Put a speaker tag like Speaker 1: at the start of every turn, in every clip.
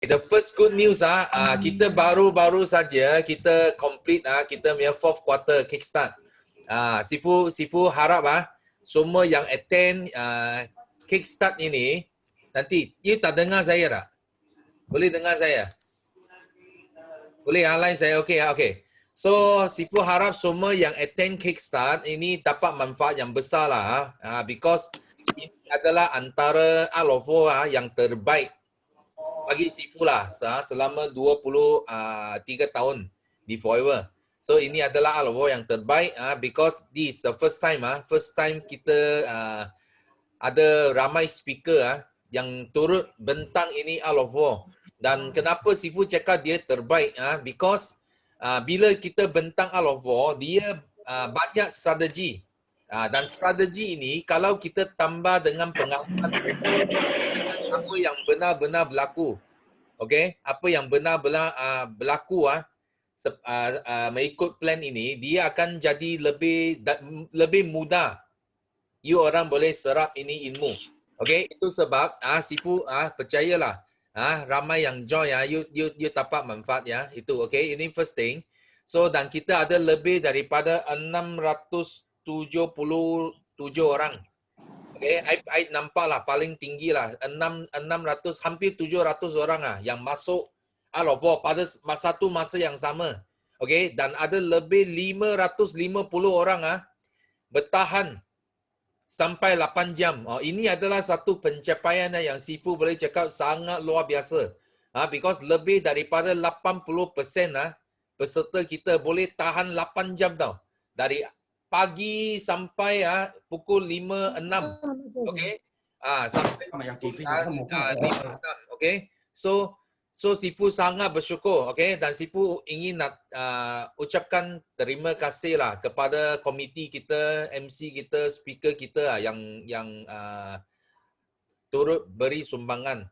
Speaker 1: The first good news kita baru-baru saja kita complete kita punya fourth quarter kickstart. Sifu harap semua yang attend kickstart ini nanti you tak dengar saya tak? Boleh dengar saya? Boleh line saya okey. So Sifu harap semua yang attend kickstart ini dapat manfaat yang besar lah because ini adalah antara Alovo yang terbaik bagi Sifu lah selama 23 tahun di Forever. So ini adalah Alovo yang terbaik because this is the first time kita ada ramai speaker yang turut bentang ini Alovo. Dan kenapa Sifu cakap dia terbaik because bila kita bentang Alovo dia banyak strategi. Dan strategi ini kalau kita tambah dengan pengalaman apa yang benar-benar berlaku. Okey, apa yang benar-benar berlaku mengikut plan ini, dia akan jadi lebih mudah. You orang boleh serap ini ilmu. Okey, itu sebab Sifu percayalah. Ramai yang join you dapat manfaat ya. Itu okey, ini first thing. So dan kita ada lebih daripada 677 orang. Okay, I nampaklah paling tinggi lah 600 hampir 700 orang yang masuk Alovo pada satu masa yang sama. Okay, dan ada lebih 550 orang bertahan sampai 8 jam. Ini adalah satu pencapaian yang Sifu boleh cakap sangat luar biasa. Because lebih daripada 80% peserta kita boleh tahan 8 jam tau. Dari pagi sampai pukul 5-6. Okey. Sampai okey. So Sifu sangat bersyukur, okey, dan Sifu ingin nak ucapkan terima kasih lah kepada komiti kita, MC kita, speaker kita yang turut beri sumbangan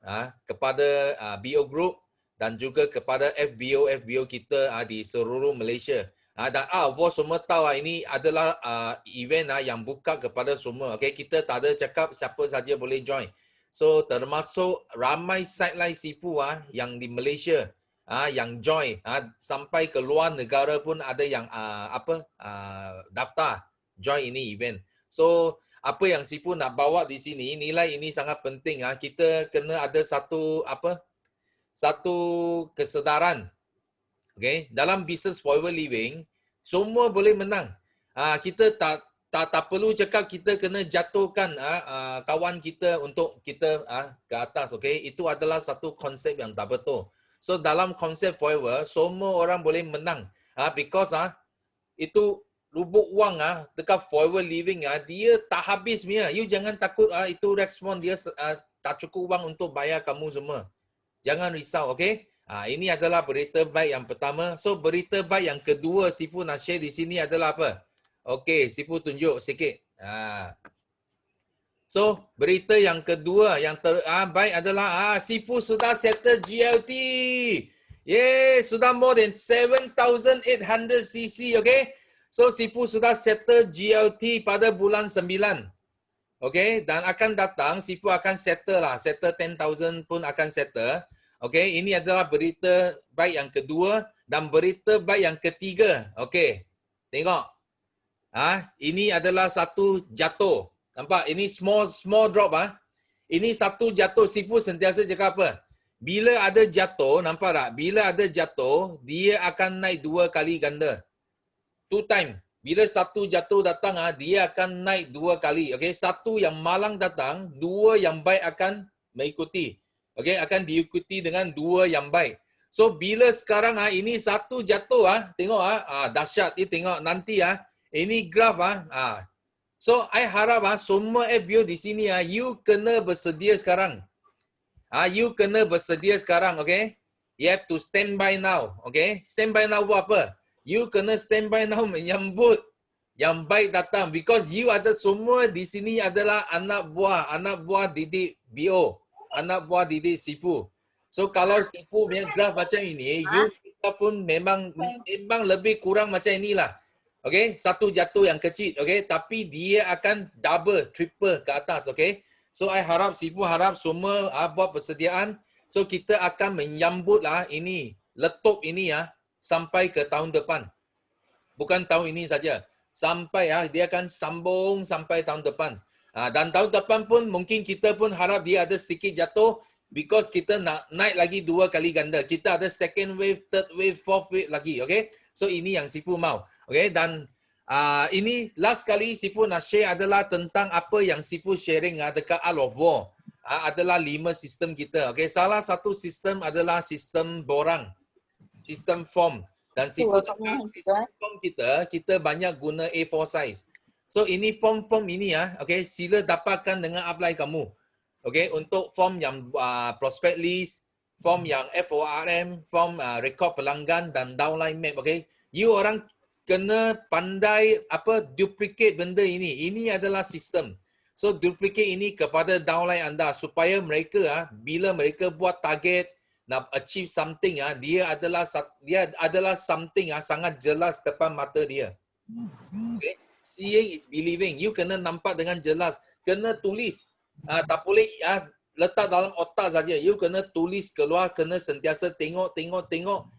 Speaker 1: kepada BO Group dan juga kepada FBO kita di seluruh Malaysia. Dan Alovo semua tahu ini adalah event yang buka kepada semua. Okay, kita tak ada cakap siapa saja boleh join. So termasuk ramai sideline Sifu yang di Malaysia yang join sampai ke luar negara pun ada yang daftar join ini event. So apa yang Sifu nak bawa di sini, nilai ini sangat penting. Kita kena ada satu kesedaran. Okay, dalam bisnes forever living, semua boleh menang. Kita tak perlu cakap kita kena jatuhkan kawan kita untuk kita ke atas. Okay, itu adalah satu konsep yang tak betul. So dalam konsep forever, semua orang boleh menang. Because itu lubuk wang dekat forever living dia tak habis punya. You jangan takut itu respon dia tak cukup wang untuk bayar kamu semua. Jangan risau, okay? Ini adalah berita baik yang pertama. So berita baik yang kedua Sifu nak share di sini adalah apa? Okey, Sifu tunjuk sikit. So berita yang kedua yang terbaik adalah Sifu sudah settle GLT. Yay, sudah more than 7,800 cc, okay? So Sifu sudah settle GLT pada bulan 9. Okay, dan akan datang Sifu akan settle 10,000 pun akan settle. Okey, ini adalah berita baik yang kedua dan berita baik yang ketiga. Okey. Tengok. Ini adalah satu jatuh. Nampak? Ini small drop Ini satu jatuh. Sifu sentiasa cakap apa? Bila ada jatuh, nampak tak? Bila ada jatuh, dia akan naik 2 kali ganda. 2 time. Bila satu jatuh datang dia akan naik 2 kali. Okey, satu yang malang datang, 2 yang baik akan mengikuti. Okey, akan diikuti dengan 2 yang baik. So bila sekarang ini satu jatuh tengok dahsyat. Tengok nanti ini graf So I harap semua FBO di sini you kena bersedia sekarang. You kena bersedia sekarang, okey? You have to stand by now, okey? Stand by now buat apa? You kena stand by now menyambut yang baik datang because you ada semua di sini adalah anak buah didik BO. Anak buah didik Sifu. So kalau Sifu punya graf macam ini, you kita pun memang lebih kurang macam inilah. Okay, satu jatuh yang kecil, okay, tapi dia akan double, triple ke atas, okay. So I harap Sifu harap semua buat persediaan So kita akan menyambut lah ini, letup ini ya, sampai ke tahun depan. Bukan tahun ini saja. Sampai ya, dia akan sambung sampai tahun depan. Dan tahun depan pun mungkin kita pun harap dia ada sedikit jatuh because kita nak naik lagi 2 kali ganda. Kita ada second wave, third wave, fourth wave lagi. Okay? So ini yang Sifu mau. Okay? Dan ini last kali Sifu nak share adalah tentang apa yang Sifu sharing dekat Art of War. Adalah 5 sistem kita. Okay? Salah satu sistem adalah sistem borang. Sistem form. Dan Sifu cakap sistem form kita banyak guna A4 size. So ini form ini ya, okay, sila dapatkan dengan apply kamu. Okay, untuk form yang prospect list, form yang FORM, form record pelanggan dan downline map, okay. You orang kena pandai duplicate benda ini. Ini adalah sistem. So duplicate ini kepada downline anda supaya mereka bila mereka buat target nak achieve something dia adalah something sangat jelas depan mata dia. Okay? Seeing is believing. You kena nampak dengan jelas. Kena tulis. Tak boleh letak dalam otak saja. You kena tulis keluar. Kena sentiasa tengok.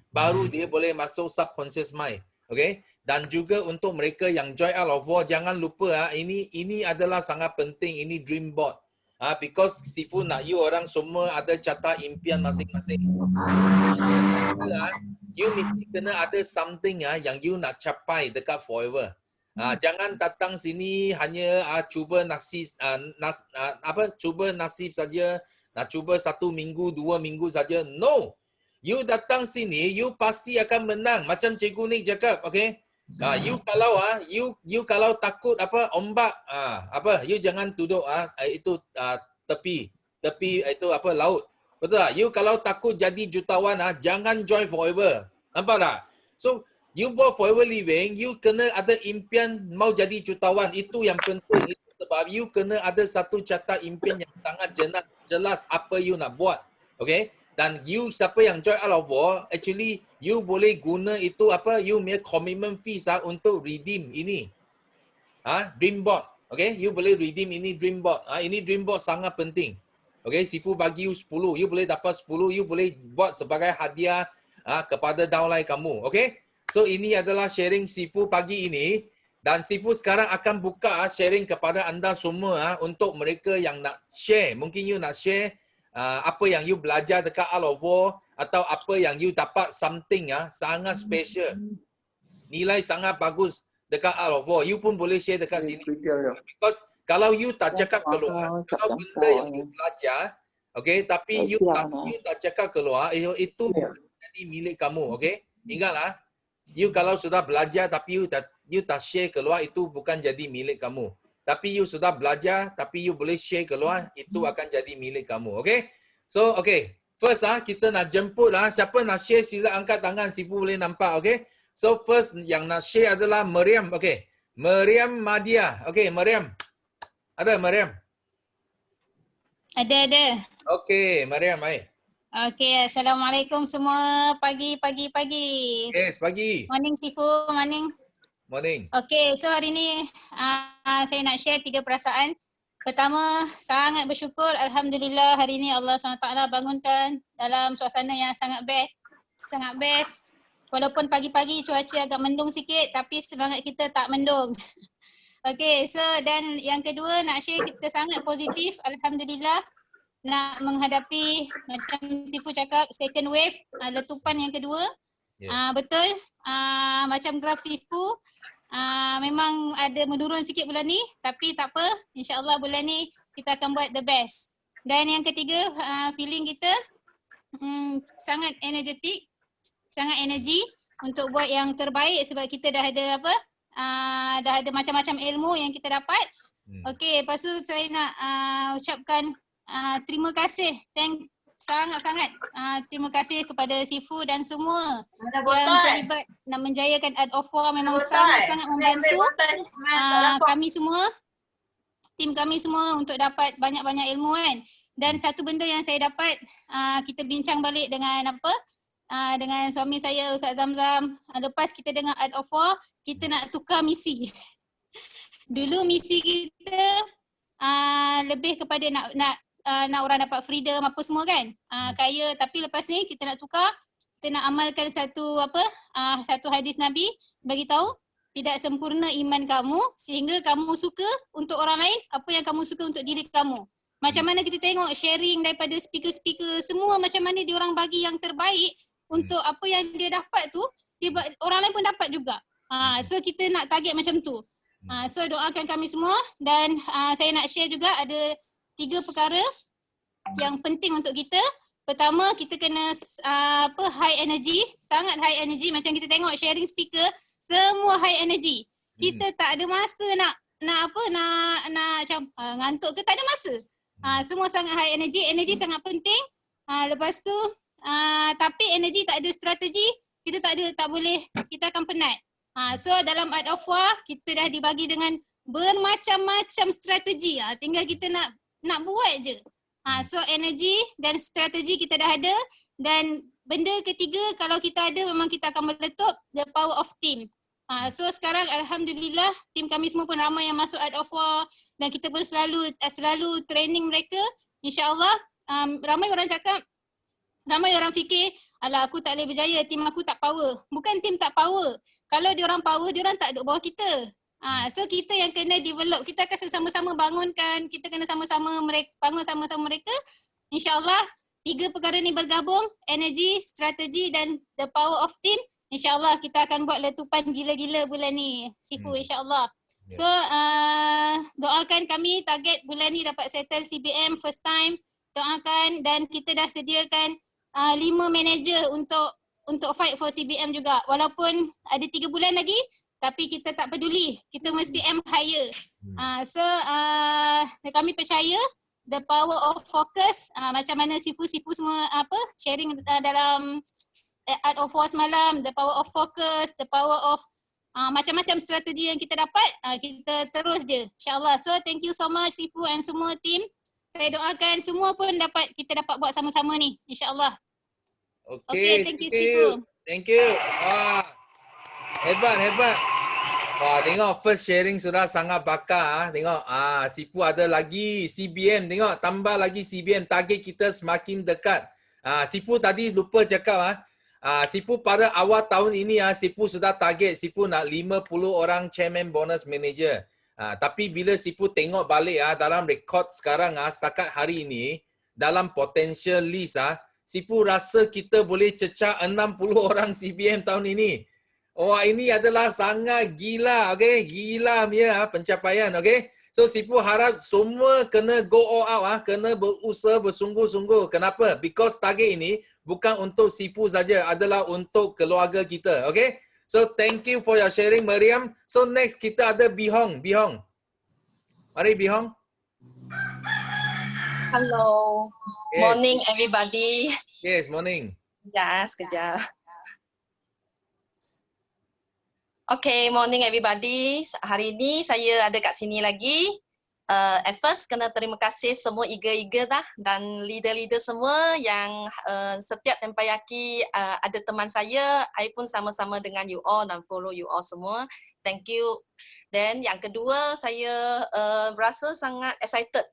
Speaker 1: Baru dia boleh masuk subconscious mind. Okay? Dan juga untuk mereka yang join Art of War, jangan lupa ini adalah sangat penting. Ini dream board. Because Sifu nak you orang semua ada catat impian masing-masing. You mesti kena ada something yang you nak capai dekat forever. Jangan datang sini hanya cuba nasib cuba nasib saja, nak cuba 1 minggu, 2 minggu saja. No. You datang sini, you pasti akan menang. Macam Cikgu Nik cakap, okay? You kalau you kalau takut ombak you jangan duduk itu tepi itu laut. Betul tak? You kalau takut jadi jutawan jangan join forever. Nampak tak? So you buat forever living, you kena ada impian mau jadi jutawan. Itu yang penting. Itu sebab you kena ada satu catat impian yang sangat jelas apa you nak buat. Okay? Dan you siapa yang join Art of War, actually you boleh guna itu you punya commitment fees untuk redeem ini. Dream board. Okay? You boleh redeem ini dream board. Ini dream board sangat penting. Okay? Sifu bagi you 10. You boleh dapat 10. You boleh buat sebagai hadiah kepada downline kamu. Okay? So ini adalah sharing Sifu pagi ini. Dan Sifu sekarang akan buka sharing kepada anda semua untuk mereka yang nak share. Mungkin you nak share apa yang you belajar dekat Art of War atau apa yang you dapat something sangat special. Nilai sangat bagus dekat Art of War. You pun boleh share dekat sini. Because kalau you tak cakap keluar, kalau benda yang you belajar, okay, tapi you tak cakap keluar, itu jadi milik kamu, okay? Ingatlah, you kalau sudah belajar tapi you tak share keluar, itu bukan jadi milik kamu. Tapi you sudah belajar, tapi you boleh share keluar, itu akan jadi milik kamu. Okay? So, okay. First, kita nak jemput. Siapa nak share, sila angkat tangan. Sifu boleh nampak. Okay? So, first yang nak share adalah Mariam. Okay. Mariam Madia. Okay, Mariam. Ada Mariam?
Speaker 2: Ada.
Speaker 1: Okay, Mariam, hai.
Speaker 2: Okay, Assalamualaikum semua. Pagi.
Speaker 1: Yes, pagi.
Speaker 2: Morning, Sifu. Morning. Okay, so hari ni saya nak share 3 perasaan. Pertama, sangat bersyukur. Alhamdulillah hari ni Allah SWT bangunkan dalam suasana yang sangat best. Walaupun pagi-pagi cuaca agak mendung sikit, tapi semangat kita tak mendung. Okay, so dan yang kedua nak share kita sangat positif. Alhamdulillah nak menghadapi macam Sifu cakap second wave, letupan yang kedua. Yeah. Betul. Macam graf Sifu memang ada menurun sikit bulan ni, tapi tak apa, insya-Allah bulan ni kita akan buat the best. Dan yang ketiga, feeling kita sangat energetik, sangat energi untuk buat yang terbaik sebab kita dah ada dah ada macam-macam ilmu yang kita dapat. Okey, lepas tu saya nak ucapkan terima kasih. Sangat-sangat terima kasih kepada Sifu dan semua yang terlibat nak menjayakan Art of War. Memang sangat-sangat membantu kami semua, tim kami semua untuk dapat banyak-banyak ilmu kan. Dan satu benda yang saya dapat, kita bincang balik dengan dengan suami saya Ustaz Zamzam. Lepas kita dengar Art of War, kita nak tukar misi. Dulu misi kita lebih kepada nak nak orang dapat freedom apa semua kan. Kaya, tapi lepas ni kita nak tukar, kita nak amalkan satu satu hadis Nabi bagi tahu tidak sempurna iman kamu sehingga kamu suka untuk orang lain apa yang kamu suka untuk diri kamu. Macam mana kita tengok sharing daripada speaker-speaker semua, macam mana dia orang bagi yang terbaik untuk apa yang dia dapat tu, orang lain pun dapat juga. So kita nak target macam tu. So doakan kami semua, dan saya nak share juga ada 3 perkara yang penting untuk kita. Pertama, kita kena high energy, sangat high energy. Macam kita tengok sharing speaker, semua high energy. Kita tak ada masa nak macam ngantuk ke, tak ada masa. Semua sangat high energy. Energy sangat penting. Lepas tu tapi energy tak ada strategi, kita tak boleh, kita akan penat. So dalam Art of War kita dah dibagi dengan bermacam-macam strategi. Tinggal kita nak buat je. So energy dan strategi kita dah ada, dan benda ketiga kalau kita ada memang kita akan meletup, the power of team. So sekarang alhamdulillah tim kami semua pun ramai yang masuk Art of War, dan kita pun selalu training mereka. InsyaAllah ramai orang fikir, alah aku tak boleh berjaya, tim aku tak power. Bukan tim tak power. Kalau diorang power, diorang tak duduk bawah kita. So kita yang kena develop, kita akan sama-sama bangunkan, kita kena sama-sama bangun sama-sama mereka. InsyaAllah 3 perkara ni bergabung, energy, strategi dan the power of team. InsyaAllah kita akan buat letupan gila-gila bulan ni, Sifu, insyaAllah. So doakan kami target bulan ni dapat settle CBM first time. Doakan, dan kita dah sediakan 5 manager untuk fight for CBM juga. Walaupun ada 3 bulan lagi, tapi kita tak peduli. Kita mesti aim higher. So kami percaya the power of focus, macam mana Sifu semua sharing dalam Art of War semalam, the power of focus, the power of macam-macam strategi yang kita dapat, kita terus je, insyaAllah. So thank you so much Sifu and semua team. Saya doakan semua pun kita dapat buat sama-sama ni, insyaAllah. Okay, thank you Sifu.
Speaker 1: Thank you. Wah, hebat. Wah, tengok first sharing sudah sangat bakar. Tengok, Sifu ada lagi CBM. Tengok, tambah lagi CBM. Target kita semakin dekat. Sifu tadi lupa cakap. Sifu pada awal tahun ini, Sifu sudah target. Sifu nak 50 orang chairman bonus manager. Tapi bila Sifu tengok balik dalam rekod sekarang, setakat hari ini, dalam potential list, Sifu rasa kita boleh cecah 60 orang CBM tahun ini. Wah, ini adalah sangat gila, okay? Gila punya pencapaian, okay? So, Sifu harap semua kena go all out, kena berusaha bersungguh-sungguh. Kenapa? Because target ini bukan untuk Sifu saja, adalah untuk keluarga kita, okay? So, thank you for your sharing, Mariam. So, next kita ada Bihong. Mari, Bihong.
Speaker 3: Hello.
Speaker 1: Yes.
Speaker 3: Morning, everybody.
Speaker 1: Yes, morning.
Speaker 3: Sekejap. Okay, morning everybody. Hari ini saya ada kat sini lagi. At first, kena terima kasih semua eager dah, dan leader-leader semua yang setiap tempayaki ada teman saya pun sama-sama dengan you all dan follow you all semua. Thank you. Dan yang kedua, saya rasa sangat excited.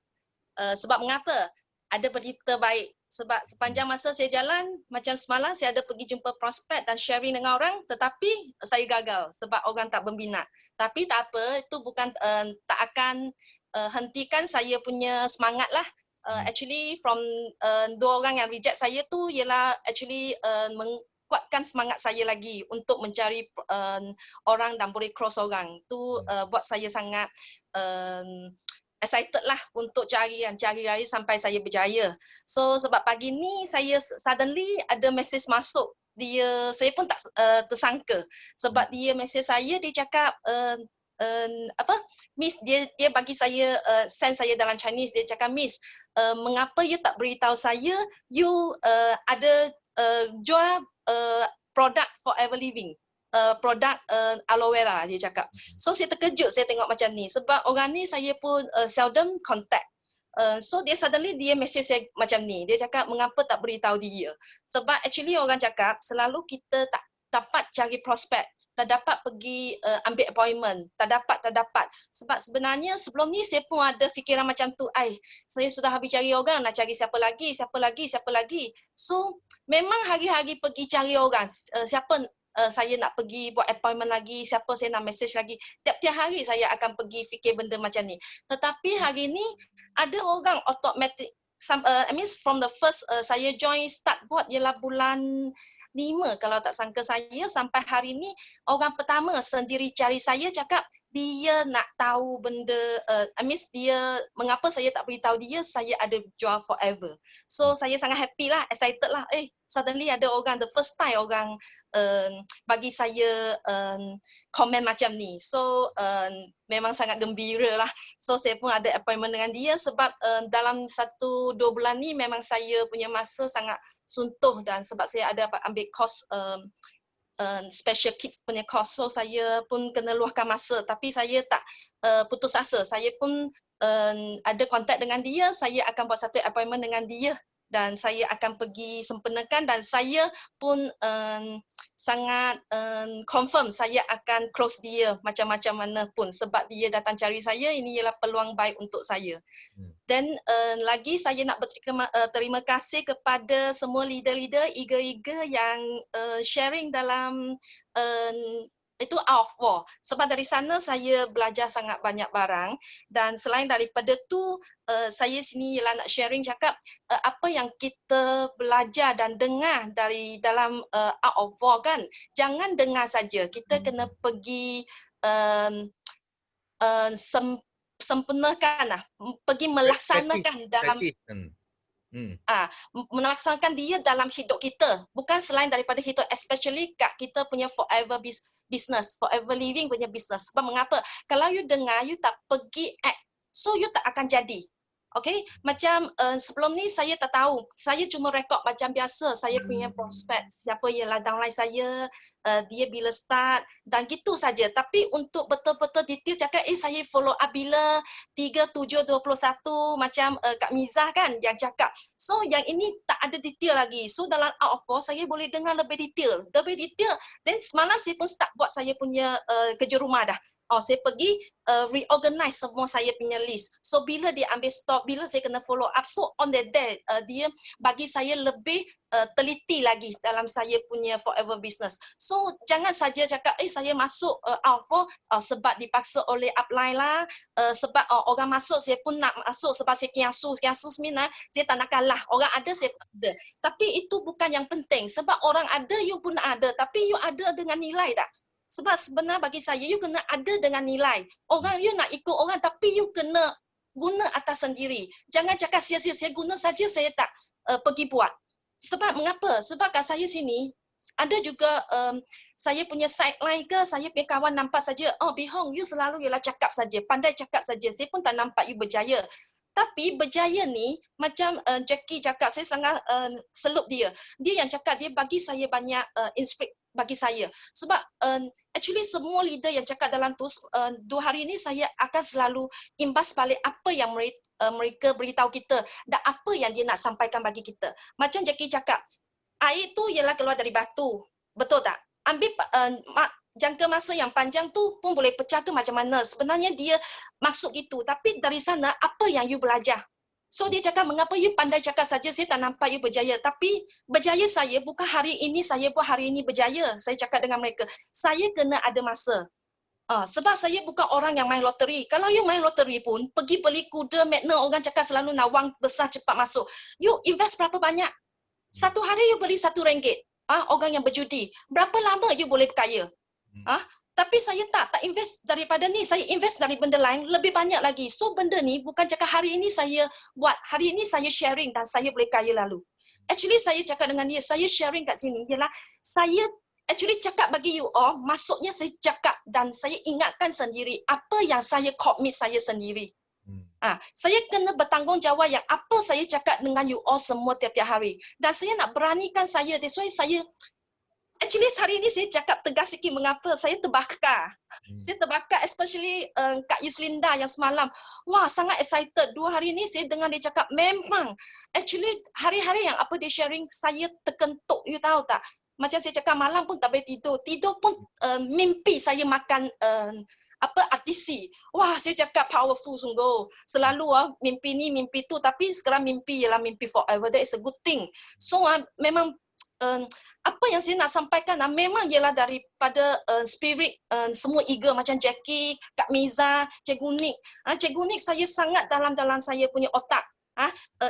Speaker 3: Sebab mengapa? Ada berita baik. Sebab sepanjang masa saya jalan, macam semalam saya ada pergi jumpa prospek dan sharing dengan orang, tetapi saya gagal sebab orang tak berminat. Tapi tak apa, itu bukan tak akan hentikan saya punya semangat lah. Actually from 2 orang yang reject saya tu ialah actually menguatkan semangat saya lagi untuk mencari orang dan boleh cross orang. Tu buat saya sangat excited lah untuk cari sampai saya berjaya. So sebab pagi ni saya suddenly ada message masuk. Saya pun tak tersangka sebab dia message saya, dia cakap Miss, dia bagi saya send saya dalam Chinese, dia cakap, Miss, mengapa you tak beritahu saya you ada jual produk Forever Living, produk aloe vera, dia cakap. So saya terkejut saya tengok macam ni sebab orang ni saya pun seldom contact. So dia suddenly dia message saya macam ni, dia cakap mengapa tak beritahu dia. Sebab actually orang cakap selalu kita tak dapat cari prospek tak dapat pergi ambil appointment, tak dapat. Sebab sebenarnya sebelum ni saya pun ada fikiran macam tu, saya sudah habis cari orang, nak cari siapa lagi. So memang hari-hari pergi cari orang, siapa saya nak pergi buat appointment lagi, siapa saya nak message lagi. Tiap-tiap hari saya akan pergi fikir benda macam ni. Tetapi hari ni ada orang automatic, I mean from the first saya join start buat ialah bulan 5 kalau tak sangka saya, sampai hari ni orang pertama sendiri cari saya cakap dia nak tahu benda, I mean dia mengapa saya tak beritahu dia saya ada jual Forever. So saya sangat happy lah, excited lah. Suddenly ada orang, the first time orang bagi saya komen macam ni. So memang sangat gembira lah. So saya pun ada appointment dengan dia sebab dalam 1-2 bulan ni memang saya punya masa sangat suntuh, dan sebab saya ada ambil course special kids punya course, so saya pun kena luahkan masa, tapi saya tak putus asa. Saya pun ada kontak dengan dia, saya akan buat satu appointment dengan dia dan saya akan pergi sempurnakan, dan saya pun sangat confirm saya akan close dia macam-macam mana pun, sebab dia datang cari saya, ini ialah peluang baik untuk saya. Dan lagi saya nak terima kasih kepada semua leader-leader, eager yang sharing dalam itu Out of War. Sebab dari sana saya belajar sangat banyak barang, dan selain daripada tu saya sini ialah nak sharing cakap apa yang kita belajar dan dengar dari dalam Out of War kan. Jangan dengar saja, kita kena pergi sempurnakan lah, pergi melaksanakan dalam melaksanakan dia dalam hidup kita, bukan selain daripada hidup, especially kat kita punya Forever business, Forever Living punya business. Sebab mengapa? Kalau you dengar, you tak pergi act, so you tak akan jadi. Okay, macam sebelum ni saya tak tahu, saya cuma rekod macam biasa, saya punya prospek, siapa ialah downline saya, dia bila start, dan gitu saja. Tapi untuk betul-betul detail cakap, saya follow up bila 3721, macam Kak Mizah kan yang cakap. So yang ini tak ada detail lagi. So dalam Out of War, saya boleh dengar lebih detail. Dan semalam saya pun start buat saya punya kerja rumah dah. Saya pergi reorganize semua saya punya list. So bila dia ambil stock, bila saya kena follow up, so on that day dia bagi saya lebih teliti lagi dalam saya punya Forever business. So jangan saja cakap saya masuk Out of War sebab dipaksa oleh upline lah, sebab orang masuk saya pun nak masuk sebab saya kiasu sebenarnya saya tak nak kalah. Orang ada saya pun ada. Tapi itu bukan yang penting, sebab orang ada you pun ada, tapi you ada dengan nilai tak? Sebab sebenarnya bagi saya, you kena ada dengan nilai. Orang you nak ikut orang, tapi you kena guna atas sendiri. Jangan cakap sia-sia, saya guna saja, saya tak pergi buat. Sebab mengapa? Sebab kat saya sini, ada juga saya punya sideline ke, saya punya kawan nampak saja, Bee Hong, you selalu ialah cakap saja, pandai cakap saja. Saya pun tak nampak you berjaya. Tapi berjaya ni, macam Jackie cakap, saya sangat selut dia. Dia yang cakap, dia bagi saya banyak inspirasi bagi saya. Sebab actually semua leader yang cakap dalam tu, 2 hari ni saya akan selalu imbas balik apa yang mereka beritahu kita dan apa yang dia nak sampaikan bagi kita. Macam Jackie cakap, air tu ialah keluar dari batu. Betul tak? Ambil jangka masa yang panjang tu pun boleh pecah ke macam mana. Sebenarnya dia maksud gitu. Tapi dari sana, apa yang you belajar? So dia cakap, mengapa you pandai cakap saja, saya tak nampak you berjaya. Tapi berjaya saya bukan hari ini, saya pun hari ini berjaya. Saya cakap dengan mereka, saya kena ada masa. Sebab saya bukan orang yang main loteri. Kalau you main loteri pun, pergi beli kuda, magnet, orang cakap selalu nak wang besar cepat masuk. You invest berapa banyak? Satu hari you beli RM1. Orang yang berjudi. Berapa lama you boleh kaya? Tapi saya tak invest daripada ni, saya invest dari benda lain lebih banyak lagi. So benda ni bukan cakap hari ini saya buat, hari ini saya sharing dan saya boleh kaya lalu. Actually saya cakap dengan dia, saya sharing kat sini ialah saya actually cakap bagi you all, maksudnya saya cakap dan saya ingatkan sendiri apa yang saya commit saya sendiri. Saya kena bertanggungjawab yang apa saya cakap dengan you all semua tiap-tiap hari. Dan saya nak beranikan saya, that's why saya actually hari ini saya cakap tegas sikit mengapa saya terbakar. Saya terbakar especially Kak Yuslinda yang semalam. Wah, sangat excited. 2 hari ini saya dengar dia cakap memang. Actually hari-hari yang apa dia sharing saya terkentuk, you tahu tak? macam saya cakap malam pun tak boleh tidur. Tidur pun mimpi saya makan artisi. Wah, saya cakap powerful sungguh. Selalu mimpi ni, mimpi tu. Tapi sekarang mimpi ialah mimpi forever. That is a good thing. So memang apa yang saya nak sampaikan memang ialah daripada spirit semua eagle macam Jackie, Kak Miza, Cikgu Nik. Cikgu Nik saya sangat dalam saya punya otak.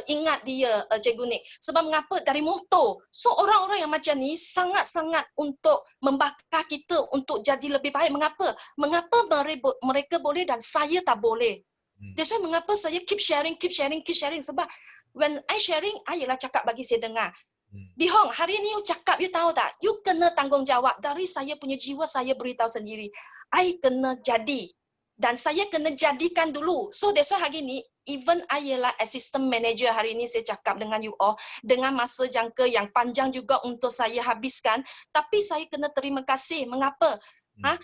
Speaker 3: Ingat dia Cikgu Nik. Sebab mengapa? Dari motor. So orang-orang yang macam ni sangat-sangat untuk membakar kita untuk jadi lebih baik. Mengapa? Mengapa mereka boleh dan saya tak boleh? That's why mengapa saya keep sharing. Sebab when I sharing, I ialah cakap bagi saya dengar. Bihong, hari ni you cakap, you tahu tak? You kena tanggungjawab. Dari saya punya jiwa, saya beritahu sendiri. I kena jadi. Dan saya kena jadikan dulu. So that's why hari ni, even I ialah assistant manager hari ni saya cakap dengan you all. Dengan masa jangka yang panjang juga untuk saya habiskan. Tapi saya kena terima kasih. Mengapa?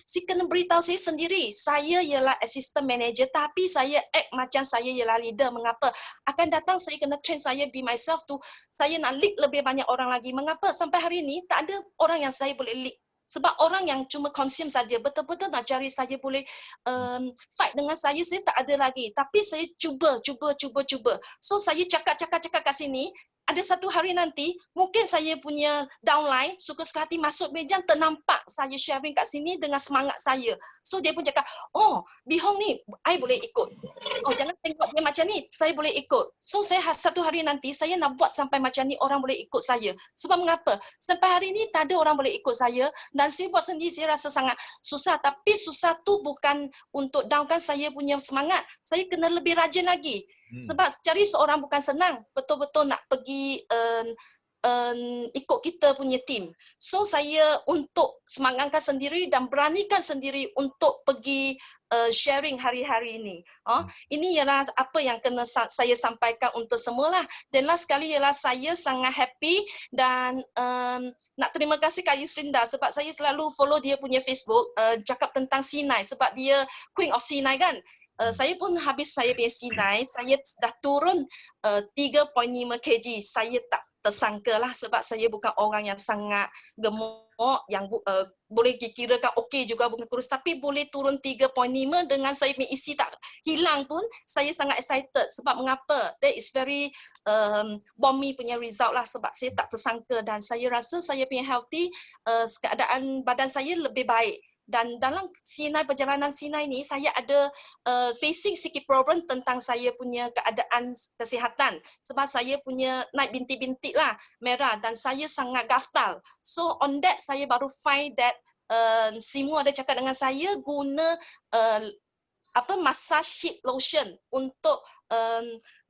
Speaker 3: Saya kena beritahu saya sendiri. Saya ialah assistant manager tapi saya act macam saya ialah leader. Mengapa? Akan datang saya kena train saya be myself tu. Saya nak lead lebih banyak orang lagi. Mengapa? Sampai hari ini tak ada orang yang saya boleh lead. Sebab orang yang cuma consume saja, betul-betul nak cari saya boleh fight dengan saya tak ada lagi. Tapi saya cuba. So saya cakap kat sini, ada satu hari nanti, mungkin saya punya downline, suka sekali masuk meja, ternampak saya sharing kat sini dengan semangat saya. So dia pun cakap, oh Bihong ni, I boleh ikut. Oh jangan tengok dia macam ni, saya boleh ikut. So saya satu hari nanti, saya nak buat sampai macam ni, orang boleh ikut saya. Sebab mengapa? Sampai hari ni, tak ada orang boleh ikut saya. Dan saya buat sendiri, saya rasa sangat susah. Tapi susah tu bukan untuk downkan saya punya semangat. Saya kena lebih rajin lagi. Sebab cari seorang bukan senang. Betul-betul nak pergi ikut kita punya team. So saya untuk semangatkan sendiri dan beranikan sendiri untuk pergi sharing hari-hari ini. Ini ialah apa yang kena saya sampaikan untuk semualah. Dan last sekali ialah saya sangat happy dan nak terima kasih Kak Yusrinda sebab saya selalu follow dia punya Facebook cakap tentang Sinai sebab dia Queen of Sinai kan. Saya pun habis saya punya Sinai, saya dah turun 3.5 kg. Saya tak tersangka lah sebab saya bukan orang yang sangat gemuk yang boleh dikirakan okey juga bukan kurus tapi boleh turun 3.5 dengan saya punya isi tak hilang pun saya sangat excited sebab mengapa? That is very bomby punya result lah sebab saya tak tersangka dan saya rasa saya punya healthy keadaan badan saya lebih baik. Dan dalam perjalanan Sinai ni saya ada facing sikit problem tentang saya punya keadaan kesihatan sebab saya punya naik bintik-bintik lah merah dan saya sangat gatal. So on that saya baru find that semua ada cakap dengan saya guna massage heat lotion untuk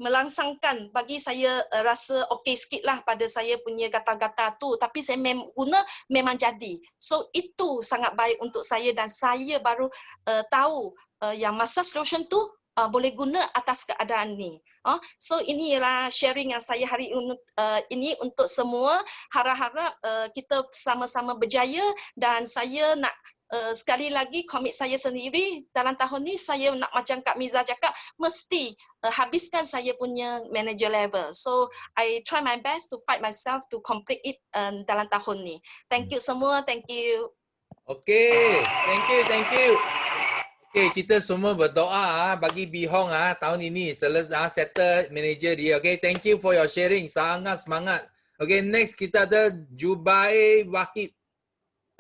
Speaker 3: melangsangkan bagi saya rasa okey sikit lah pada saya punya gatal-gatal tu tapi saya guna memang jadi. So itu sangat baik untuk saya dan saya baru tahu yang massage lotion tu boleh guna atas keadaan ni. So ini ialah sharing yang saya hari ini untuk semua. Harap-harap kita sama-sama berjaya dan saya nak sekali lagi komit saya sendiri dalam tahun ni saya nak macam Kak Miza cakap mesti habiskan saya punya manager level. So I try my best to fight myself to complete it dalam tahun ni. Thank you semua, thank you.
Speaker 1: Okay, thank you. Okay, kita semua berdoa bagi Bihong tahun ini selesai settle manager dia. Okay, thank you for your sharing. Sangat semangat. Okay, next kita ada Jubai Wahid.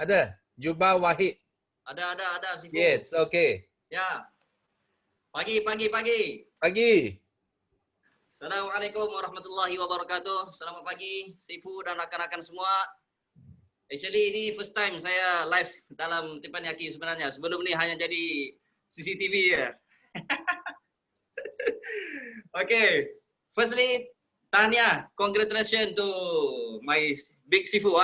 Speaker 1: Ada? Jubai Wahid.
Speaker 4: Ada Sifu.
Speaker 1: Yes, okay.
Speaker 4: Ya. Pagi. Assalamualaikum warahmatullahi wabarakatuh. Selamat pagi Sifu dan rakan-rakan semua. Actually ini first time saya live dalam Tipan Yaki sebenarnya. Sebelum ni hanya jadi CCTV ya. Okay. Firstly, tahniah, congratulations to my big Sifu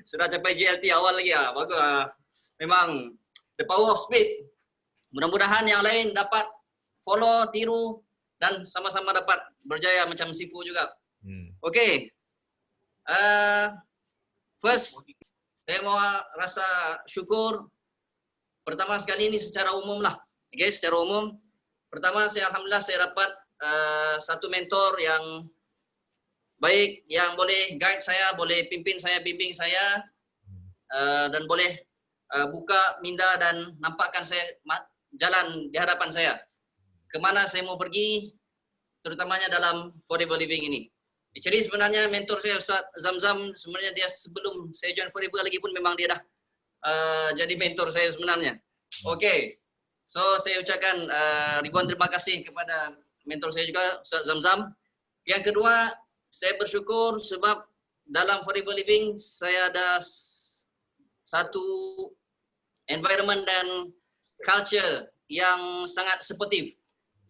Speaker 4: Sudah capai GLT awal lagi bagus memang the power of speed. Mudah-mudahan yang lain dapat follow, tiru dan sama-sama dapat berjaya macam Sifu juga. Okay. First, saya mau rasa syukur. Pertama sekali ini secara umum lah. Okay, secara umum. Pertama, alhamdulillah saya dapat satu mentor yang baik yang boleh guide saya, boleh pimpin saya, bimbing saya, dan boleh buka minda dan nampakkan saya jalan di hadapan saya. Kemana saya mau pergi, terutamanya dalam Forever Living ini. Jadi sebenarnya mentor saya Ustaz Zamzam, sebenarnya dia sebelum saya join Forever lagi pun memang dia dah jadi mentor saya sebenarnya. Okey. So saya ucapkan ribuan terima kasih kepada mentor saya juga Ustaz Zamzam. Yang kedua, saya bersyukur sebab dalam Forever Living saya ada satu environment dan culture yang sangat supportive,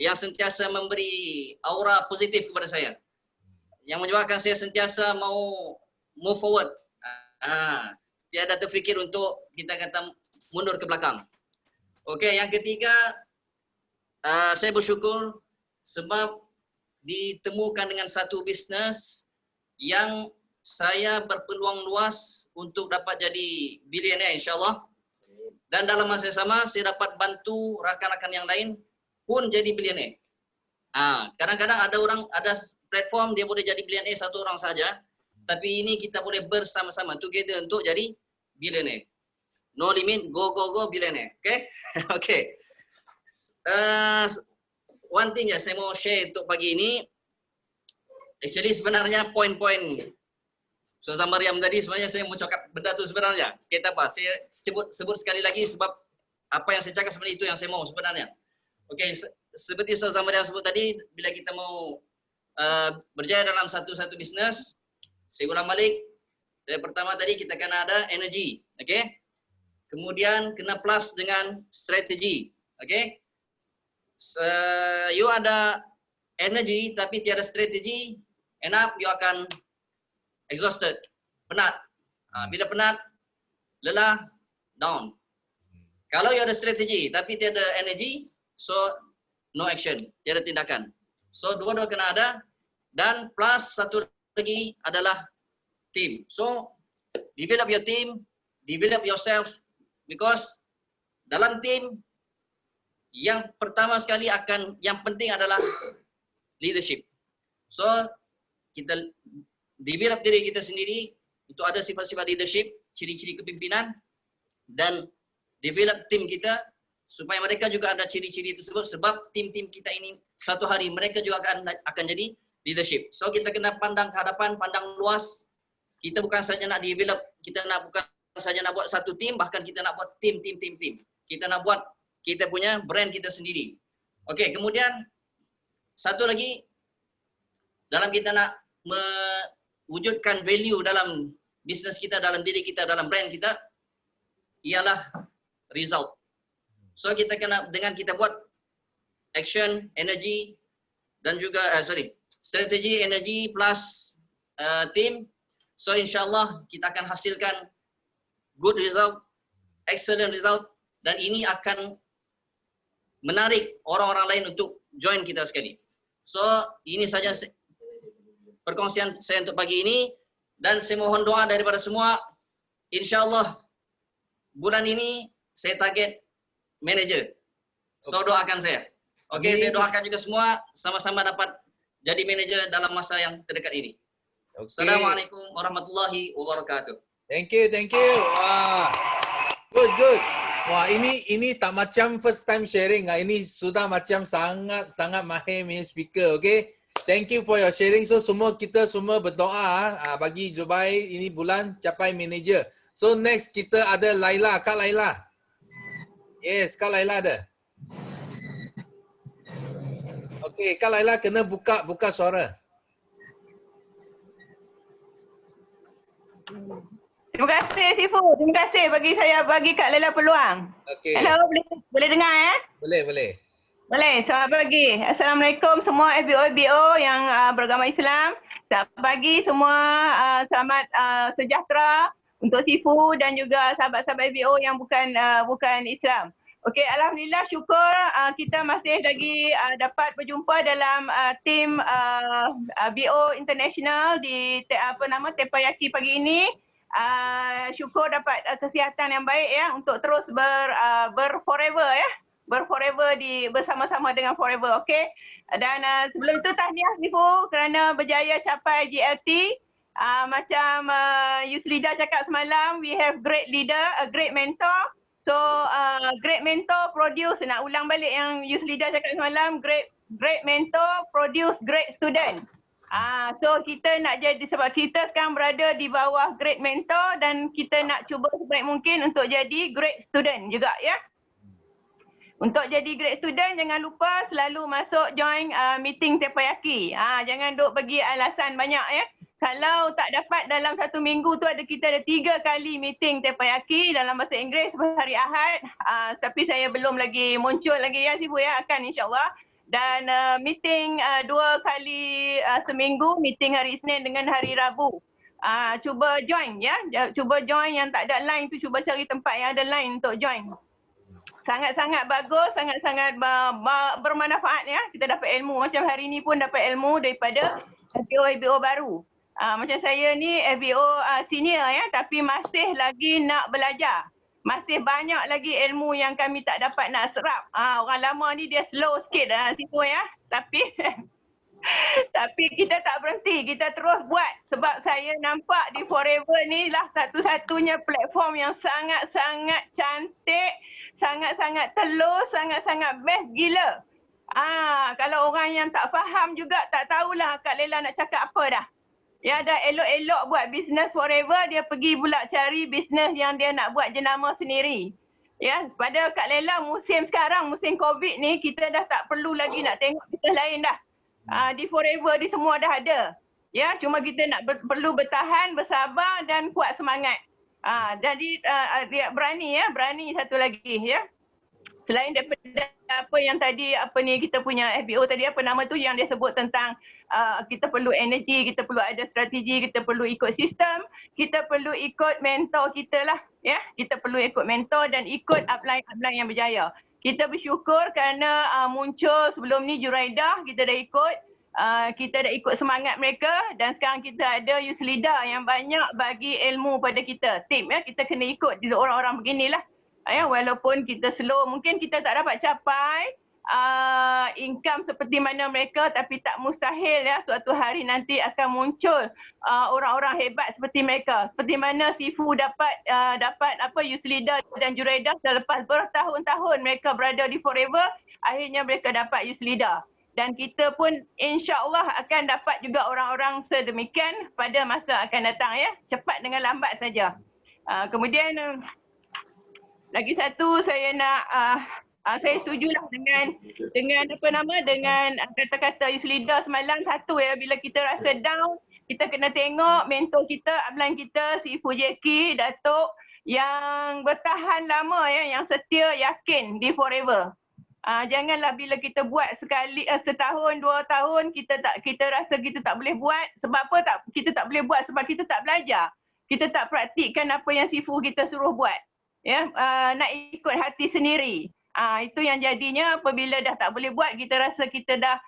Speaker 4: yang sentiasa memberi aura positif kepada saya, yang menyebabkan saya sentiasa mau move forward. Tiada terfikir untuk kita kata mundur ke belakang. Okey, yang ketiga, saya bersyukur sebab ditemukan dengan satu bisnes yang saya berpeluang luas untuk dapat jadi billionaire insyaAllah. Dan dalam masa yang sama, saya dapat bantu rakan-rakan yang lain pun jadi billionaire. Kadang-kadang ada orang, ada platform dia boleh jadi billionaire satu orang saja, tapi ini kita boleh bersama-sama together untuk jadi billionaire. No limit, go billionaire. Okay? Okay. One thing ya saya mau share untuk pagi ini, actually sebenarnya poin-poin Ustazah Mariam tadi sebenarnya saya mau cakap benda tu sebenarnya. Kita apa? Saya sebut sekali lagi sebab apa yang saya cakap sebenarnya itu yang saya mau sebenarnya. Okey, seperti Ustazah Mariam sebut tadi, bila kita mau berjaya dalam satu bisnes, saya ulang balik. Yang pertama tadi kita kena ada energi, okey? Kemudian kena plus dengan strategi, okey? You ada energi tapi tiada strategi, end up you akan exhausted, penat. Bila penat, lelah, down. Kalau you ada strategi tapi tiada energi, so no action, tiada tindakan. So dua-dua kena ada, dan plus satu lagi adalah team. So develop your team, develop yourself, because dalam team yang pertama sekali yang penting adalah leadership. So kita develop diri kita sendiri, itu ada sifat-sifat leadership, ciri-ciri kepimpinan, dan develop tim kita supaya mereka juga ada ciri-ciri tersebut, sebab tim-tim kita ini satu hari mereka juga akan jadi leadership. So kita kena pandang ke hadapan, pandang luas. Kita bukan saja nak develop, bukan saja nak buat satu tim, bahkan kita nak buat tim. Kita nak buat kita punya brand kita sendiri. Okey, kemudian satu lagi, dalam kita nak mewujudkan value dalam bisnes kita, dalam diri kita, dalam brand kita, ialah result. So kita kena, dengan kita buat action, energy, dan juga strategi, energy plus team. So insyaAllah kita akan hasilkan good result, excellent result, dan ini akan menarik orang-orang lain untuk join kita sekali. So ini saja perkongsian saya untuk pagi ini, dan saya mohon doa daripada semua. InsyaAllah bulan ini saya target manager. So doakan saya. Okey, saya doakan juga semua sama-sama dapat jadi manager dalam masa yang terdekat ini. Okay. Assalamualaikum warahmatullahi wabarakatuh.
Speaker 1: Thank you. Wah. Good. Wah, ini tak macam first time sharing. Ini sudah macam sangat mahir punya speaker, okay? Thank you for your sharing. So kita semua berdoa bagi Zubair ini bulan capai manager. So next kita ada Laila, Kak Laila. Yes, Kak Laila ada. Okay, Kak Laila kena buka suara.
Speaker 5: Terima kasih Sifu. Terima kasih bagi Kak Laila peluang.
Speaker 1: Okay.
Speaker 5: Hello, boleh dengar ya?
Speaker 1: Boleh.
Speaker 5: Boleh. Selamat pagi. Assalamualaikum semua FBO yang beragama Islam. Selamat pagi semua. Selamat sejahtera untuk Sifu dan juga sahabat-sahabat FBO yang bukan Islam. Okey, alhamdulillah syukur kita masih lagi dapat berjumpa dalam tim BO International di Teppanyaki pagi ini. Syukur dapat kesihatan yang baik ya untuk terus forever ya. berforever bersama-sama dengan Forever, okey? Dan sebelum itu tahniah Sifu kerana berjaya capai GLT. Macam Yuslida cakap semalam, we have great leader, a great mentor. So great mentor produce, nak ulang balik yang Yuslida cakap semalam, great mentor produce great student. So kita nak jadi, sebab kita sekarang berada di bawah great mentor dan kita nak cuba sebaik mungkin untuk jadi great student juga, ya. Untuk jadi great student, jangan lupa selalu masuk join meeting Teppanyaki. Jangan duk bagi alasan banyak, ya. Kalau tak dapat dalam 1 minggu tu kita ada 3 kali meeting Teppanyaki dalam bahasa Inggeris hari Ahad. Tapi saya belum lagi muncul lagi, ya Sifu, ya, akan insyaAllah. Dan meeting 2 kali seminggu, meeting hari Isnin dengan hari Rabu. Cuba join, ya. Cuba join, yang tak ada line tu cuba cari tempat yang ada line untuk join. Sangat-sangat bagus, sangat-sangat bermanfaat, ya. Kita dapat ilmu. Macam hari ni pun dapat ilmu daripada FBO baru. Macam saya ni FBO senior, ya, tapi masih lagi nak belajar. Masih banyak lagi ilmu yang kami tak dapat nak serap. Orang lama ni dia slow sikit Sifu, ya. Tapi kita tak berhenti, kita terus buat. Sebab saya nampak di Forever ni lah satu-satunya platform yang sangat-sangat cantik, sangat-sangat telus, sangat-sangat best gila. Kalau orang yang tak faham juga tak tahulah Kak Lela nak cakap apa dah. Ya, dah elok-elok buat bisnes Forever, dia pergi pula cari bisnes yang dia nak buat jenama sendiri. Ya, pada Kak Lela musim sekarang, musim COVID ni, kita dah tak perlu lagi nak tengok bisnes lain dah. Di Forever di semua dah ada. Ya, cuma kita nak perlu bertahan, bersabar dan kuat semangat. Jadi dia berani, ya, berani satu lagi, ya. Selain daripada apa yang tadi kita punya FBO tadi, apa nama tu yang dia sebut tentang kita perlu energi, kita perlu ada strategi, kita perlu ikut sistem, kita perlu ikut mentor kita lah, ya. Kita perlu ikut mentor dan ikut upline yang berjaya. Kita bersyukur kerana muncul sebelum ni Juraidah, kita dah ikut semangat mereka, dan sekarang kita ada Yuslida yang banyak bagi ilmu pada kita, tim, ya. Kita kena ikut orang-orang beginilah. Ya, walaupun kita slow, mungkin kita tak dapat capai income seperti mana mereka, tapi tak mustahil, ya, suatu hari nanti akan muncul orang-orang hebat seperti mereka. Seperti mana Sifu dapat Yuslida dan Juraidah selepas bertahun-tahun mereka berada di Forever, akhirnya mereka dapat Yuslida. Dan kita pun insya-Allah akan dapat juga orang-orang sedemikian pada masa akan datang, ya. Cepat dengan lambat saja. Kemudian lagi satu saya nak saya setujulah dengan kata-kata Yuslida semalam. Satu, ya, bila kita rasa down, kita kena tengok mentor kita, upline kita, Sifu Jeki, Datuk yang bertahan lama, ya, yang setia, yakin di Forever. Janganlah bila kita buat sekali setahun, 2 tahun kita rasa kita tak boleh buat. Sebab apa kita tak boleh buat? Sebab kita tak belajar. Kita tak praktikkan apa yang Sifu kita suruh buat. Ya, nak ikut hati sendiri. Itu yang jadinya apabila dah tak boleh buat, kita rasa kita dah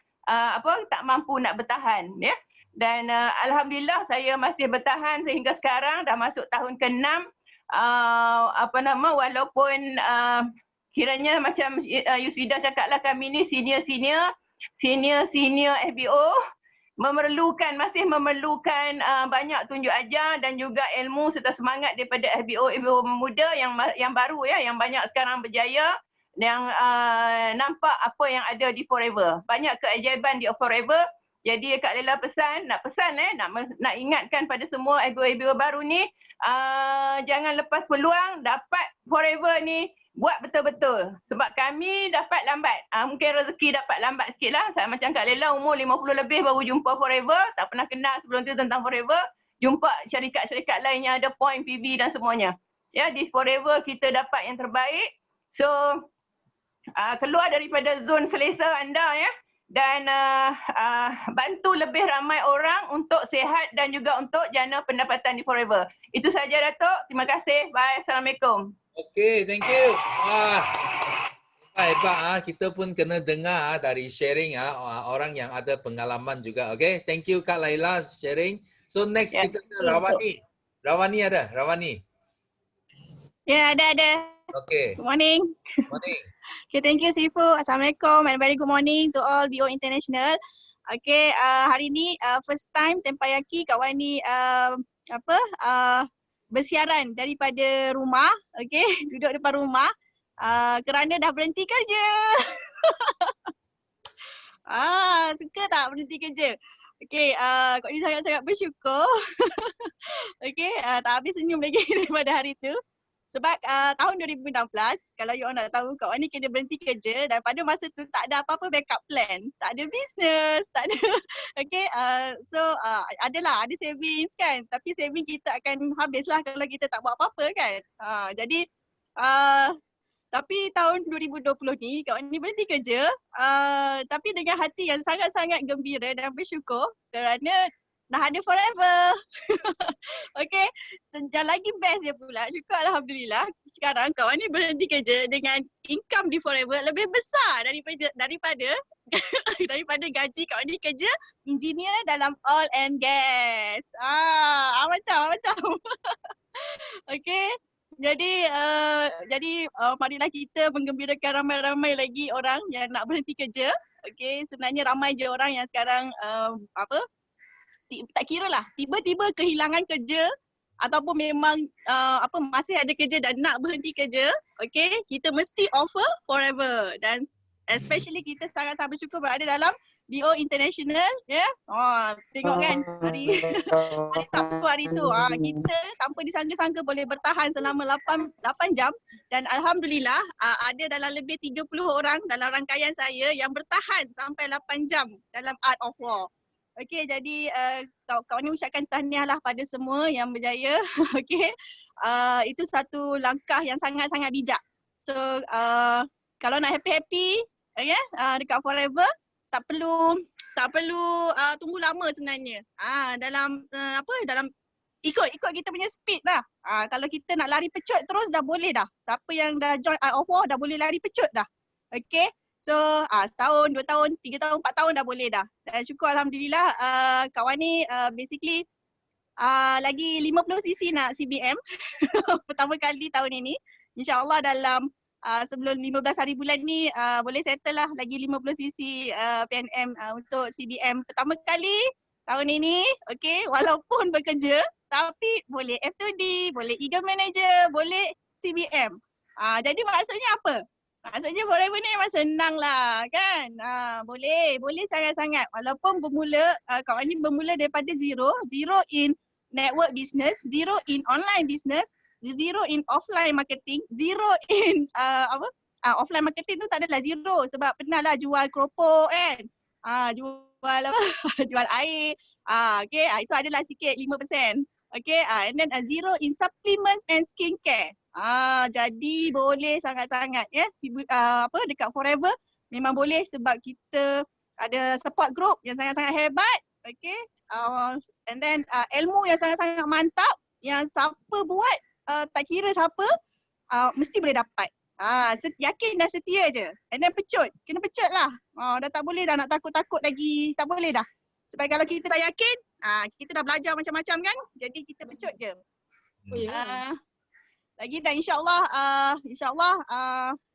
Speaker 5: tak mampu nak bertahan, ya. Dan alhamdulillah saya masih bertahan sehingga sekarang, dah masuk tahun ke-6. Walaupun kiranya macam Yuslida cakaplah, kami ni senior FBO masih memerlukan banyak tunjuk ajar dan juga ilmu serta semangat daripada FBO muda yang baru, ya, yang banyak sekarang berjaya, yang nampak apa yang ada di Forever. Banyak keajaiban di Forever. Jadi Kak Lela nak ingatkan pada semua FBO baru ni, jangan lepas peluang dapat Forever ni, buat betul-betul. Sebab kami dapat lambat. Mungkin rezeki dapat lambat sikit lah. Saya macam Kak Lela umur 50 lebih baru jumpa Forever. Tak pernah kenal sebelum tu tentang Forever. Jumpa syarikat-syarikat lain yang ada point, PB dan semuanya. Ya, di Forever kita dapat yang terbaik. So, keluar daripada zon selesa anda, ya. Dan bantu lebih ramai orang untuk sihat dan juga untuk jana pendapatan di Forever. Itu saja, Datuk. Terima kasih. Bye. Assalamualaikum.
Speaker 1: Okay, thank you. Wah, hebat. Kita pun kena dengar dari sharing orang yang ada pengalaman juga. Okay, thank you Kak Laila sharing. So next kita ada Rawani. Rawani ada? Rawani?
Speaker 6: Ya, ada.
Speaker 1: Okay.
Speaker 6: Good morning.
Speaker 1: Morning.
Speaker 6: Okay, thank you Sifu. Assalamualaikum and very good morning to all BO International. Okay, hari ni first time Tempayaki Kak Wani bersiaran daripada rumah. Okay, duduk depan rumah kerana dah berhenti kerja. Suka tak berhenti kerja? Okay, Kak Wani sangat-sangat bersyukur. Okay, tak habis senyum lagi daripada hari tu. Sebab tahun 2016, kalau you all nak tahu, Kak Wani kena berhenti kerja dan pada masa tu tak ada apa-apa backup plan. Tak ada business, tak ada. Okay, so ada savings kan. Tapi saving kita akan habislah kalau kita tak buat apa-apa kan. Jadi, tapi tahun 2020 ni, Kak Wani berhenti kerja. Tapi dengan hati yang sangat-sangat gembira dan bersyukur kerana dah ada forever. Okay, yang lagi best dia pula, syukur Alhamdulillah sekarang Kak Wani berhenti kerja dengan income di forever lebih besar daripada gaji Kak Wani kerja engineer dalam oil and gas. Macam. Okay, jadi marilah kita menggembirakan ramai-ramai lagi orang yang nak berhenti kerja. Okay, sebenarnya ramai je orang yang sekarang tak kira lah, tiba-tiba kehilangan kerja ataupun memang masih ada kerja dan nak berhenti kerja, okay, kita mesti offer forever dan especially kita sangat-sangat bersyukur berada dalam BO International, ya. Tengok kan hari Sabtu hari tu, kita tanpa disangka-sangka boleh bertahan selama 8 jam dan Alhamdulillah ada dalam lebih 30 orang dalam rangkaian saya yang bertahan sampai 8 jam dalam Art of War. Okey, jadi Kak Wani ucapkan tahniah lah pada semua yang berjaya. Okey, itu satu langkah yang sangat-sangat bijak. So kalau nak happy-happy, dekat forever, tak perlu tunggu lama sebenarnya. Dalam ikut kita punya speed lah. Kalau kita nak lari pecut terus dah boleh dah. Siapa yang dah join Art of War dah boleh lari pecut dah. Okey. So setahun, 2 tahun, 3 tahun, 4 tahun dah boleh dah. Dan syukur Alhamdulillah Kak Wani basically lagi 50 cc nak CBM pertama kali tahun ini. InsyaAllah dalam sebelum 15 hari bulan ni boleh settle lah lagi 50 cc PNM untuk CBM pertama kali tahun ini. Okay, walaupun bekerja tapi boleh F2D, boleh Eagle Manager, boleh CBM. Jadi maksudnya apa? Maksudnya forever ni memang senang lah kan. Boleh sangat-sangat. Walaupun bermula, Kak Wani bermula daripada zero in network business, zero in online business, zero in offline marketing, zero in offline marketing tu tak adalah zero sebab pernah lah jual keropok kan. Jual air. Okay, itu adalah sikit 5%. Okay, and then zero in supplements and skincare. Jadi boleh sangat-sangat ya. Dekat forever memang boleh sebab kita ada support group yang sangat-sangat hebat. Okay, and then ilmu yang sangat-sangat mantap yang siapa buat tak kira siapa mesti boleh dapat. Yakin dan setia je. And then pecut, kena pecut lah. Dah tak boleh dah nak takut-takut lagi, tak boleh dah. Sebab kalau kita dah yakin, kita dah belajar macam-macam kan, jadi kita pecut je. Lagi dan insyaAllah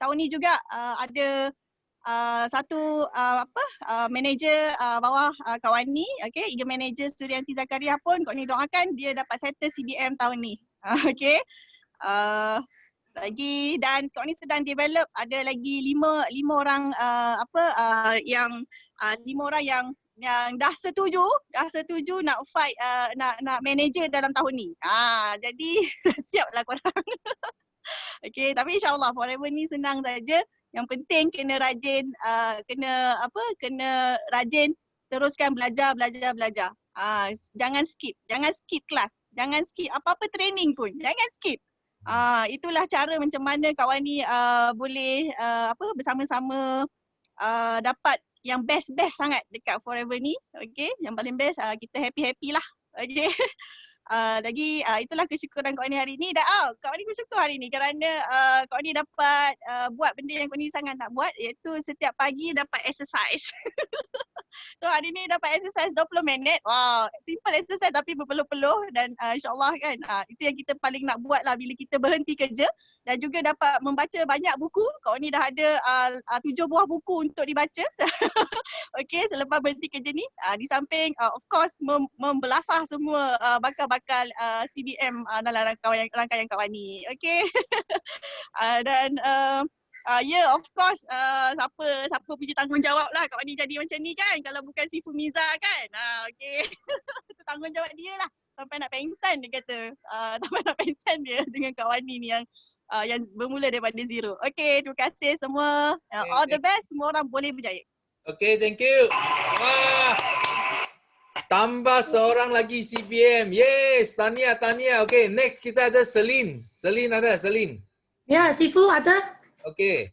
Speaker 6: tahun ni juga ada satu manager bawah Kak Wani, okay, Eagle Manager Suryanti Zakaria pun Kak Wani doakan dia dapat settle CBM tahun ni. Okay. Lagi dan Kak Wani sedang develop ada lagi lima orang yang dah setuju nak fight nak manager dalam tahun ni. Jadi siaplah korang. Okay, tapi insyaAllah forever ni senang saja. Yang penting kena rajin, kena rajin teruskan belajar. Jangan skip kelas, jangan skip apa-apa training pun, jangan skip. Itulah cara macam mana Kak Wani boleh bersama-sama dapat yang best sangat dekat forever ni. Okay, yang paling best kita happy lah. Okay. Lagi itulah kesyukuran Kak Wani hari ni. Kak Wani bersyukur hari ni kerana Kak Wani dapat buat benda yang Kak Wani sangat nak buat, iaitu setiap pagi dapat exercise. So hari ni dapat exercise 20 minit. Wow, simple exercise tapi berpeluh-peluh dan insyaAllah kan itu yang kita paling nak buat lah bila kita berhenti kerja. dan juga dapat membaca banyak buku. Kak Oni dah ada 7 buah buku untuk dibaca. Okey, selepas berhenti kerja ni, di samping of course membelasah semua bakal-bakal CBM dalam rangkaian Kak Wani. Okey. Dan ya, of course siapa punya tanggungjawab lah Kak Wani jadi macam ni kan, kalau bukan si Fumiza kan. Okey. Itu tanggungjawab dia lah. Sampai nak pengsan dia kata. Sampai nak pengsan dia dengan Kak Wani ni yang bermula daripada zero. Okey, terima kasih semua. All the best, semua orang boleh berjaya.
Speaker 1: Okay, thank you. Wah. Tambah seorang lagi CBM. Yes, Tania. Okay, next kita ada Selin. Selin ada, Selin.
Speaker 7: Ya, Sifu ada.
Speaker 1: Okay.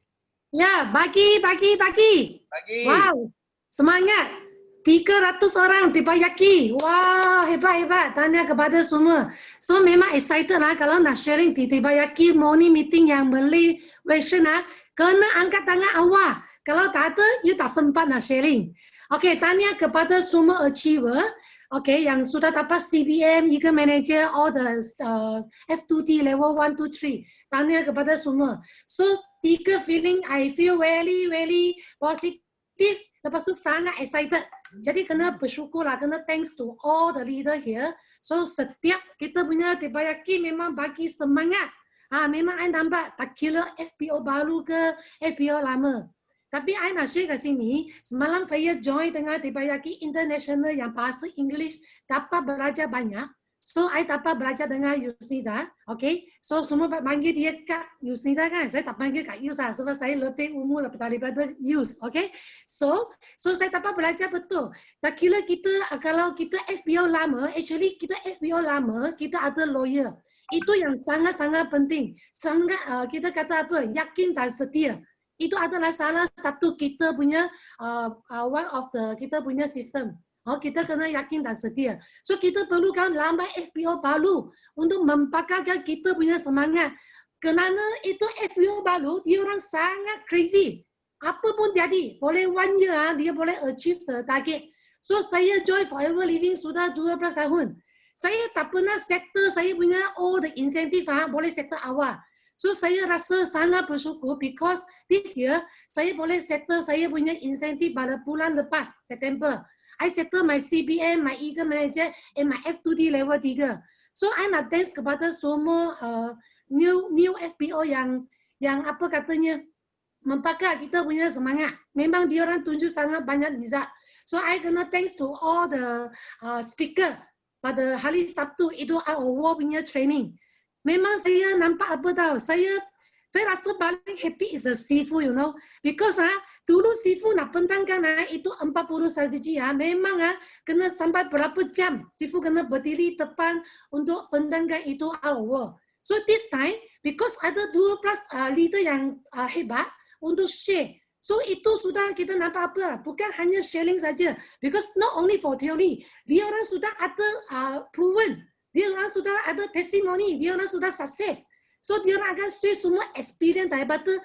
Speaker 7: Ya, bagi.
Speaker 1: Bagi.
Speaker 7: Wow, semangat. 300 orang Teppanyaki. Wah, hebat. Tanya kepada semua. So memang excited lah kalau nak sharing di Teppanyaki morning meeting yang Malay version lah. Kena angkat tangan awal. Kalau tak ada, you tak sempat nak sharing. Okay, tanya kepada semua achiever. Okay, yang sudah dapat CBM, Eagle Manager, all the F2T level 1, 2, 3. Tanya kepada semua. So, 3 feeling, I feel very positive. Lepas tu sangat excited. Jadi kena bersyukur lah, kena thanks to all the leader here. So setiap kita punya Teppanyaki memang bagi semangat. Memang I nampak tak kira FPO baru ke FPO lama. Tapi I nak share kat sini, semalam saya join dengan Teppanyaki International yang bahasa English dapat belajar banyak. So I dapat belajar dengan Yusnida, okay? So semua panggil dia Kak Yusnida kan? Saya tak panggil Kak Yus lah sebab saya lebih umur daripada Yus, okay? So saya dapat belajar betul. Tak kira kita, kalau kita FBO lama, actually kita FBO lama, kita ada lawyer. Itu yang sangat-sangat penting. Sangat, kita kata apa? Yakin dan setia. Itu adalah salah satu kita punya, one of the, kita punya sistem. Kita kena yakin dan setia. So kita perlukan lambat FPO baru untuk mempakarkan kita punya semangat. Kerana itu FPO baru, dia orang sangat crazy. Apa pun jadi, boleh 1 year dia boleh achieve the target. So saya join Forever Living sudah 12 tahun. Saya tak pernah settle saya punya all the incentive boleh settle awal. So saya rasa sangat bersyukur because this year saya boleh settle saya punya incentive pada bulan lepas, September. I settle my CBM, my Eagle Manager, and my F2D level 3. So I nak thanks kepada semua new FPO yang apa katanya mempakar kita punya semangat. Memang dia orang tunjuk sangat banyak result. So I kena thanks to all the speaker pada hari Sabtu itu awal punya training. Memang saya nampak apa tahu, saya rasa paling happy is the Sifu, you know, because dulu Sifu nak pentangkan itu 40 strategi memang kena sampai berapa jam Sifu kena berdiri depan untuk pentangkan itu awal. So this time because ada 12 leader yang hebat untuk share. So itu sudah kita nampak apa, bukan hanya sharing saja, because not only for theory, dia orang sudah ada proven, dia orang sudah ada testimoni, dia orang sudah sukses. So dia orang akan share semua experience daripada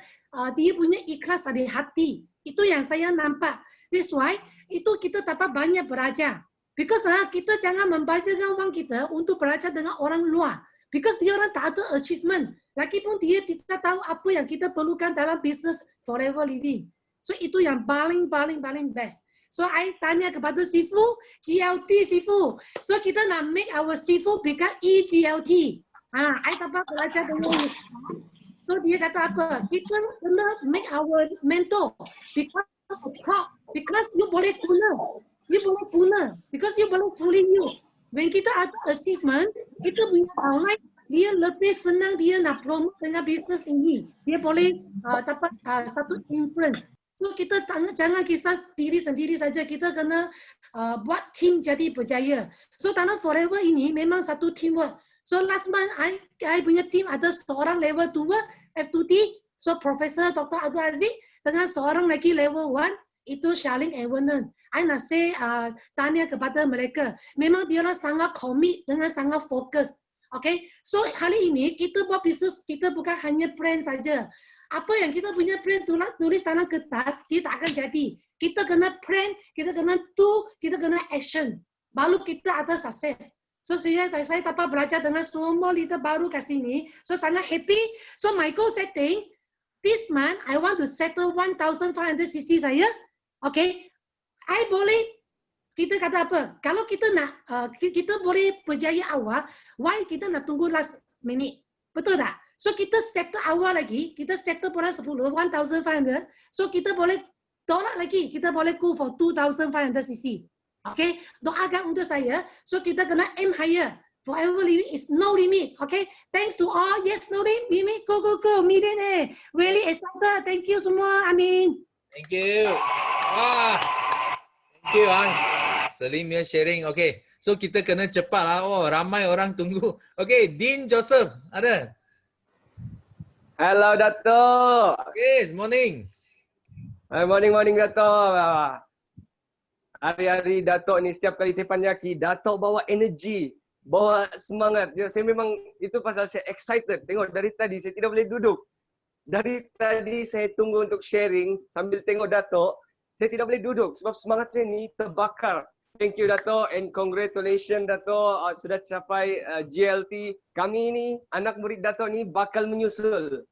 Speaker 7: dia punya ikhlas dari hati. Itu yang saya nampak. That's why itu kita dapat banyak belajar. Because kita jangan membahasakan uang kita untuk belajar dengan orang luar. Because dia orang tak ada achievement. Lagipun dia tidak tahu apa yang kita perlukan dalam business Forever Living. So itu yang paling best. So I tanya kepada Sifu, GLT Sifu. So kita nak make our Sifu become EGLT. I dapat belajar dengan dia. So dia kata apa? Kita kena make our mentor because of talk. Because you boleh guna. Because you boleh fully use. When kita ada achievement, kita punya online, dia lebih senang dia nak promote dengan bisnes ini. Dia boleh dapat satu influence. So kita jangan kisah diri sendiri saja. Kita kena buat team jadi berjaya. So Tanah Forever ini memang satu teamwork. So last month, I punya team ada seorang level 2 F2T, so Profesor Dr. Abdul Aziz dengan seorang lagi level 1 itu Charlene and Vernon. I nak say tanya kepada mereka, memang dia orang sangat komit dengan sangat fokus. Okay, so hari ini kita buat bisnes kita bukan hanya plan saja. Apa yang kita punya plan tulis dalam kertas, dia tak akan jadi. Kita kena plan, kita kena do, kita kena action. Baru kita ada sukses. So saya dapat belajar dengan semua leader baru kat sini. So sangat happy. So my goal setting, this month I want to settle 1,500 cc saya. Okay. I boleh, kita kata apa? Kalau kita nak, kita boleh berjaya awal, why kita nak tunggu last minute? Betul tak? So kita settle awal lagi, kita settle pula 1,500. So kita boleh tolak lagi, kita boleh go for 2,500 cc. Okay, doakan untuk saya. So kita kena aim higher. Forever living is no limit. Okay, thanks to all. Yes, no limit. Go, go, go. Millionaire. Really excited. Thank you semua. Amin.
Speaker 1: Thank you. Wah. Thank you, Salim ya sharing. Okay, so kita kena cepat lah. Oh, ramai orang tunggu. Okay, Dean Joseph ada.
Speaker 8: Hello, Dato'.
Speaker 1: Yes, morning.
Speaker 8: Morning, Dato'. Hari-hari Dato' ni setiap kali teppanyaki, Dato' bawa energi, bawa semangat. Saya memang, itu pasal saya excited. Tengok dari tadi saya tidak boleh duduk. Dari tadi saya tunggu untuk sharing sambil tengok Dato'. Saya tidak boleh duduk sebab semangat saya ni terbakar. Thank you Dato' and congratulations Dato' sudah capai GLT. Kami ni, anak murid Dato' ni bakal menyusul.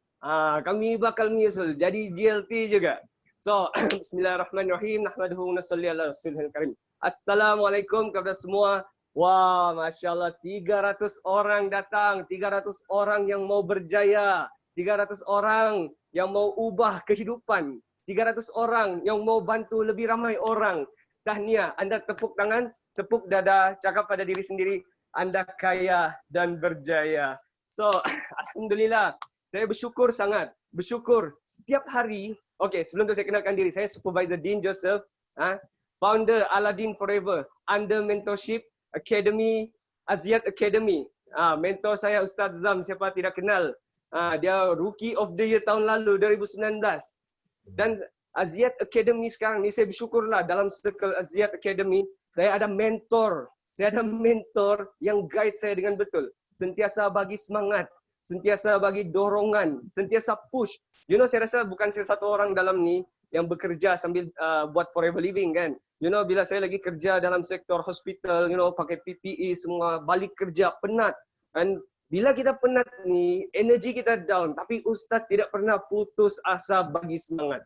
Speaker 8: Kami bakal menyusul jadi GLT juga. So, bismillahirrahmanirrahim. Nahmaduhu wa nusalli ala rasulil karim. Assalamualaikum kepada semua. Wah, Masya Allah, 300 orang datang. 300 orang yang mau berjaya. 300 orang yang mau ubah kehidupan. 300 orang yang mau bantu lebih ramai orang. Tahniah, Anda tepuk tangan, tepuk dada, cakap pada diri sendiri, Anda kaya dan berjaya. So, Alhamdulillah, saya bersyukur sangat. Bersyukur setiap hari. Okay, sebelum tu saya kenalkan diri. Saya Supervisor Dean Joseph, founder Aladdin Forever, under mentorship Academy, Aziat Academy. Mentor saya Ustaz Zam, siapa tidak kenal. Dia Rookie of the Year tahun lalu, 2019. Dan Aziat Academy sekarang ni, saya bersyukurlah dalam circle Aziat Academy, saya ada mentor. Saya ada mentor yang guide saya dengan betul. Sentiasa bagi semangat. Sentiasa bagi dorongan, sentiasa push. You know, saya rasa bukan saya satu orang dalam ni yang bekerja sambil buat forever living kan. You know, bila saya lagi kerja dalam sektor hospital, you know, pakai PPE semua, balik kerja penat. Dan bila kita penat ni, energi kita down. Tapi Ustaz tidak pernah putus asa bagi semangat.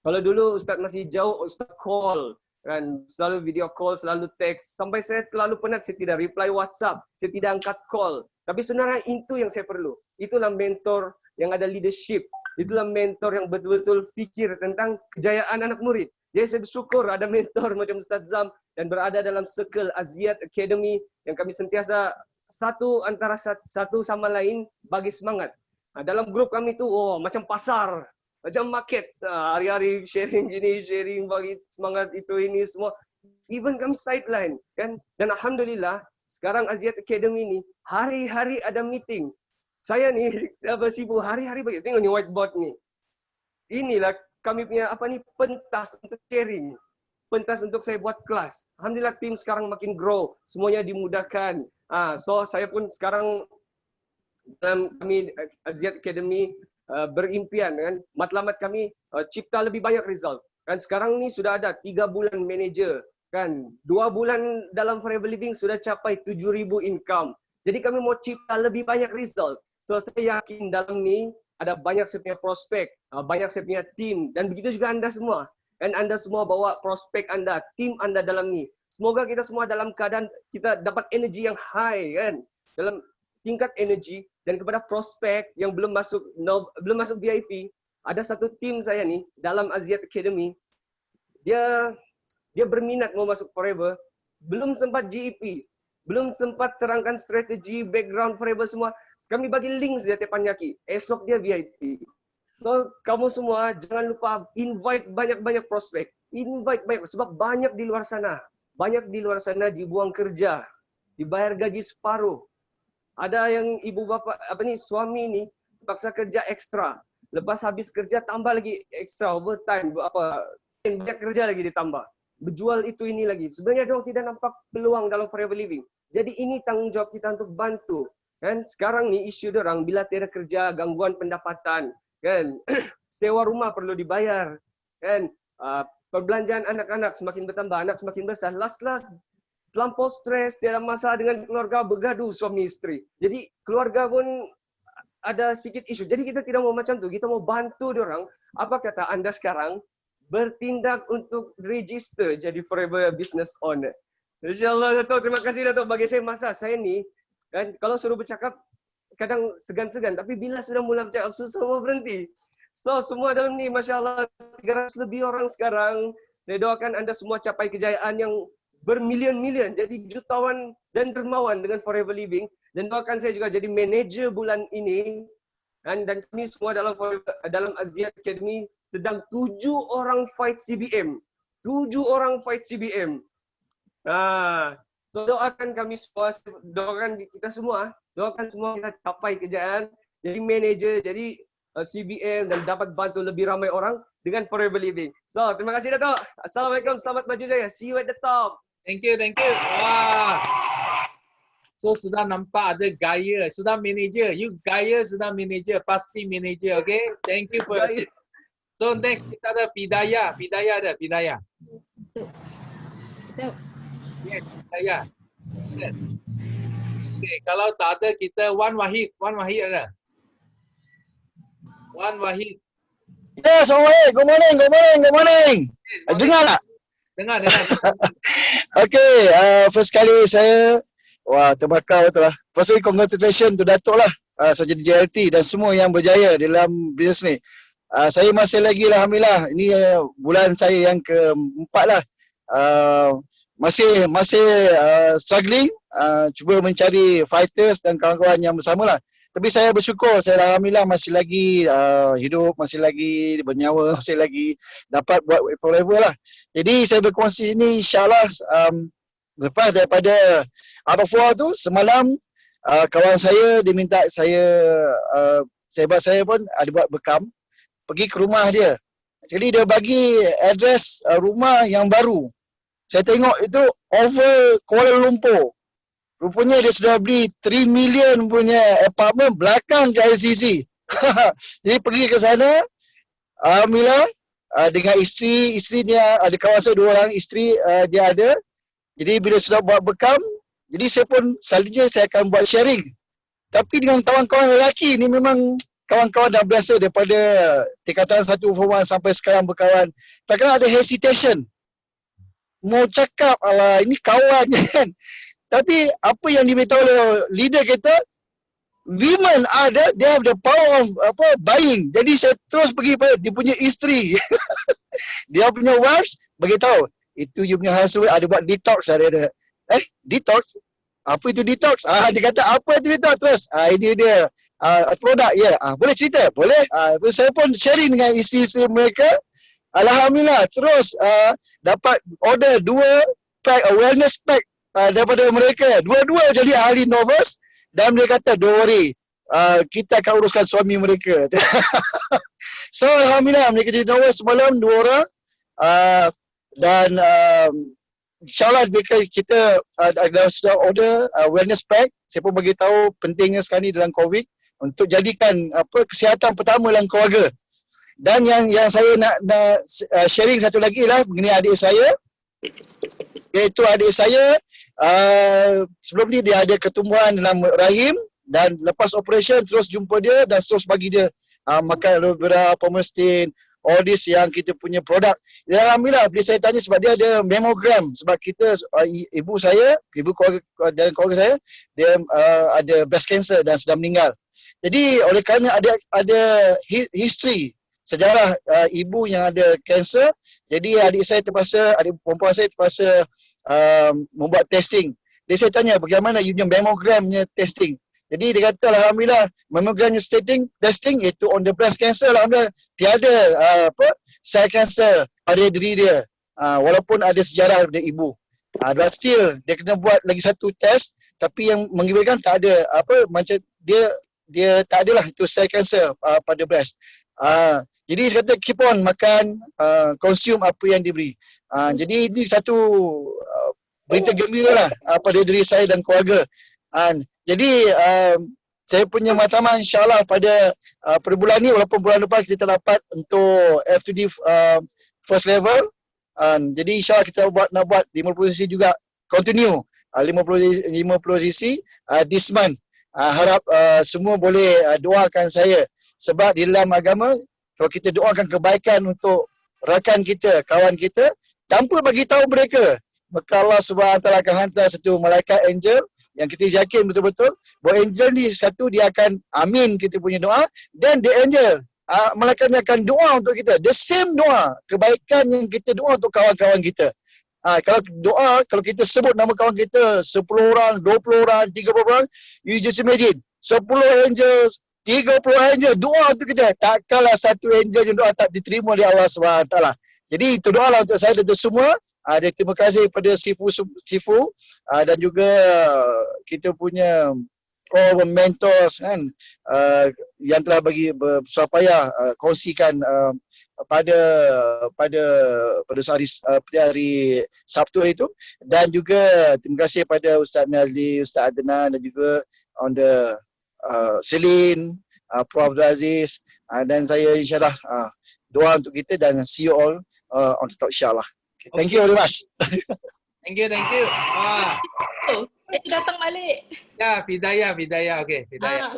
Speaker 8: Kalau dulu Ustaz masih jauh, Ustaz call. Kan, selalu video call, selalu text. Sampai saya terlalu penat, saya tidak reply WhatsApp. Saya tidak angkat call. Tapi sebenarnya itu yang saya perlu. Itulah mentor yang ada leadership. Itulah mentor yang betul-betul fikir tentang kejayaan anak murid. Jadi saya bersyukur ada mentor macam Ustaz Zam dan berada dalam circle Aziat Academy yang kami sentiasa satu antara satu sama lain bagi semangat. Dalam grup kami tu, macam pasar. Macam market. Hari-hari sharing gini, sharing bagi semangat itu ini semua. Even kami sideline. Kan? Dan Alhamdulillah, sekarang Aziat Academy ni, hari-hari ada meeting. Saya ni, sibuk hari-hari bagi. Tengok ni whiteboard ni. Inilah kami punya pentas untuk sharing. Pentas untuk saya buat kelas. Alhamdulillah tim sekarang makin grow. Semuanya dimudahkan. So saya pun sekarang dalam kami Aziat Academy berimpian kan. Matlamat kami cipta lebih banyak result. Kan sekarang ni sudah ada 3 bulan manager. Kan 2 bulan dalam forever living sudah capai 7,000 income. Jadi kami mau cipta lebih banyak result. So saya yakin dalam ni ada banyak saya punya prospek, banyak saya punya tim dan begitu juga Anda semua. Dan Anda semua bawa prospek Anda, tim Anda dalam ni. Semoga kita semua dalam keadaan kita dapat energi yang high kan. Dalam tingkat energi dan kepada prospek yang belum masuk VIP, ada satu tim saya ni dalam Aziat Academy. Dia berminat mau masuk forever, belum sempat GEP, belum sempat terangkan strategi, background forever semua. Kami bagi link saja Teppanyaki. Esok dia VIP. So, kamu semua jangan lupa invite banyak-banyak prospek. Invite banyak sebab banyak di luar sana. Banyak di luar sana dibuang kerja, dibayar gaji separuh. Ada yang ibu bapa suami ni terpaksa kerja ekstra. Lepas habis kerja tambah lagi ekstra overtime banyak kerja lagi ditambah. Berjual itu ini lagi. Sebenarnya dia tidak nampak peluang dalam forever living. Jadi ini tanggung jawab kita untuk bantu. Kan sekarang ni isu orang bila tiada kerja, gangguan pendapatan, kan sewa rumah perlu dibayar, kan perbelanjaan anak-anak semakin bertambah, anak semakin besar. Last terlampau stres, dia ada masalah dengan keluarga, bergaduh suami isteri. Jadi keluarga pun ada sedikit isu. Jadi kita tidak mau macam tu. Kita mau bantu diorang. Apa kata anda sekarang bertindak untuk register jadi forever business owner. InsyaAllah Dato', terima kasih Dato'. Bagi saya masa saya ni kan kalau suruh bercakap kadang segan-segan, tapi bila sudah mula bercakap susah mau berhenti. So semua dalam ni masya-Allah 300 lebih orang sekarang. Saya doakan anda semua capai kejayaan yang bermilion-milion, jadi jutawan dan dermawan dengan Forever Living, dan doakan saya juga jadi manager bulan ini. Dan kami semua dalam Aziat Academy sedang 7 orang fight CBM. 7 orang fight CBM. So doakan kami semua, doakan kita semua, doakan semua kita capai kejayaan, jadi manager, jadi CBM dan dapat bantu lebih ramai orang dengan Forever Living. So, terima kasih Dato'. Assalamualaikum, selamat maju jaya. See you at the top.
Speaker 1: Thank you, thank you. Wah. So sudah nampak ada gaya, sudah manager. You gaya sudah manager, pasti manager, okay? Thank you for your shit. So next kita ada Pidaya. Pidaya ada, Pidaya. Yes, Pidaya. Yes. Okay, kalau tak ada kita Wan Wahid. Wan Wahid ada. Wan Wahid.
Speaker 9: Yes, alright. Good morning, good morning, good morning. Dengar tak?
Speaker 1: Dengar.
Speaker 9: Okay, first kali saya, wah terbakar betul lah. Firstly, congratulations to Dato' lah. Saya jadi JLT dan semua yang berjaya dalam bisnes ni. Saya masih lagi lah, Alhamdulillah. Ini bulan saya yang keempat lah. Masih struggling, cuba mencari fighters dan kawan-kawan yang bersama lah. Tapi saya bersyukur, saya Alhamdulillah masih lagi hidup, masih lagi bernyawa, masih lagi dapat buat forever lah. Jadi saya berkongsi ini insyaAllah lepas daripada Art of War tu, semalam kawan saya dia minta sahabat saya pun ada buat bekam, pergi ke rumah dia. Jadi dia bagi address rumah yang baru. Saya tengok itu over Kuala Lumpur. Rupanya dia sudah beli 3 million punya apartment belakang ke ICC. Jadi pergi ke sana, Alhamdulillah dengan isteri dia, ada kawan saya 2 orang, isteri dia ada. Jadi bila sudah buat bekam, jadi saya pun selalunya saya akan buat sharing. Tapi dengan kawan-kawan lelaki ni memang kawan-kawan dah biasa daripada tingkatan 1 form 1 sampai sekarang berkawan. Takkan ada hesitation. Mau cakap, alah ini kawan kan. Tapi apa yang diberitahu oleh leader kita, women ada, they have the power of buying. Jadi saya terus pergi pada dia punya isteri. Dia punya wives beritahu, itu you punya husband ada buat detox ada. Detox? Apa itu detox? Dia kata apa itu detox terus? Ini dia produk ya. Boleh cerita? Boleh. Saya pun sharing dengan isteri-isteri mereka. Alhamdulillah terus dapat order 2 pack wellness pack daripada mereka. Dua-dua jadi ahli Novus dan dia kata don't worry, kita akan uruskan suami mereka. So Alhamdulillah mereka jadi Novus semalam 2 orang dan insyaAllah kita sudah order wellness pack. Saya pun bagi tahu pentingnya sekarang ni dalam COVID untuk jadikan kesihatan pertama dalam keluarga. Dan yang saya nak sharing satu lagi lah mengenai adik saya, iaitu adik saya sebelum ni dia ada ketumbuhan dalam rahim dan lepas operation terus jumpa dia dan terus bagi dia makan aloe vera, pomestin, all this yang kita punya produk. Dan Alhamdulillah bila saya tanya sebab dia ada mammogram, sebab kita ibu keluarga saya dia ada breast cancer dan sudah meninggal. Jadi oleh kerana ada history sejarah ibu yang ada kanser, jadi adik perempuan saya terpaksa membuat testing. Dia saya tanya bagaimana you punya mammogramnya testing. Jadi dia kata Alhamdulillah mammogramnya testing iaitu on the breast cancer, Alhamdulillah tiada sel kanser pada diri dia. Walaupun ada sejarah dari ibu. But still dia kena buat lagi satu test, tapi yang menggembirakan tak ada macam dia tak adalah itu sel kanser pada breast. Jadi dia kata keep on makan, consume apa yang diberi. Jadi ini satu berita gembira lah pada diri saya dan keluarga. Jadi saya punya matlamat insyaAllah pada bulan ni, walaupun bulan depan kita dapat untuk F2D first level. Jadi insyaAllah kita nak buat 50 sesi juga continue 50 sesi this month. Harap semua boleh doakan saya, sebab di dalam agama kalau kita doakan kebaikan untuk rakan kita, kawan kita, tanpa bagi tahu mereka, maka Allah SWT akan hantar satu malaikat angel yang kita yakin betul-betul bahawa angel ni satu dia akan amin kita punya doa, dan the angel malaikat ni akan doa untuk kita, the same doa kebaikan yang kita doa untuk kawan-kawan kita. Kalau doa, kalau kita sebut nama kawan kita 10 orang, 20 orang, 30 orang, you just imagine 10 angels, 30 angel doa untuk kita, takkanlah satu angel yang doa tak diterima oleh Allah SWT. Jadi itu doalah untuk saya dan untuk semua. Dan terima kasih kepada Sifu dan juga kita punya all mentors kan, yang telah bagi bersusah payah kongsikan pada hari Sabtu itu, dan juga terima kasih pada Ustaz Nazli, Ustaz Adnan, dan juga on the Celine, Prof. Abdul Aziz, dan saya insyaAllah doa untuk kita, dan see you all on the talk insyaAllah. Okay, thank you very much.
Speaker 1: Thank you.
Speaker 10: Saya datang balik.
Speaker 1: Ya, Fidayah. Okay, Fidayah.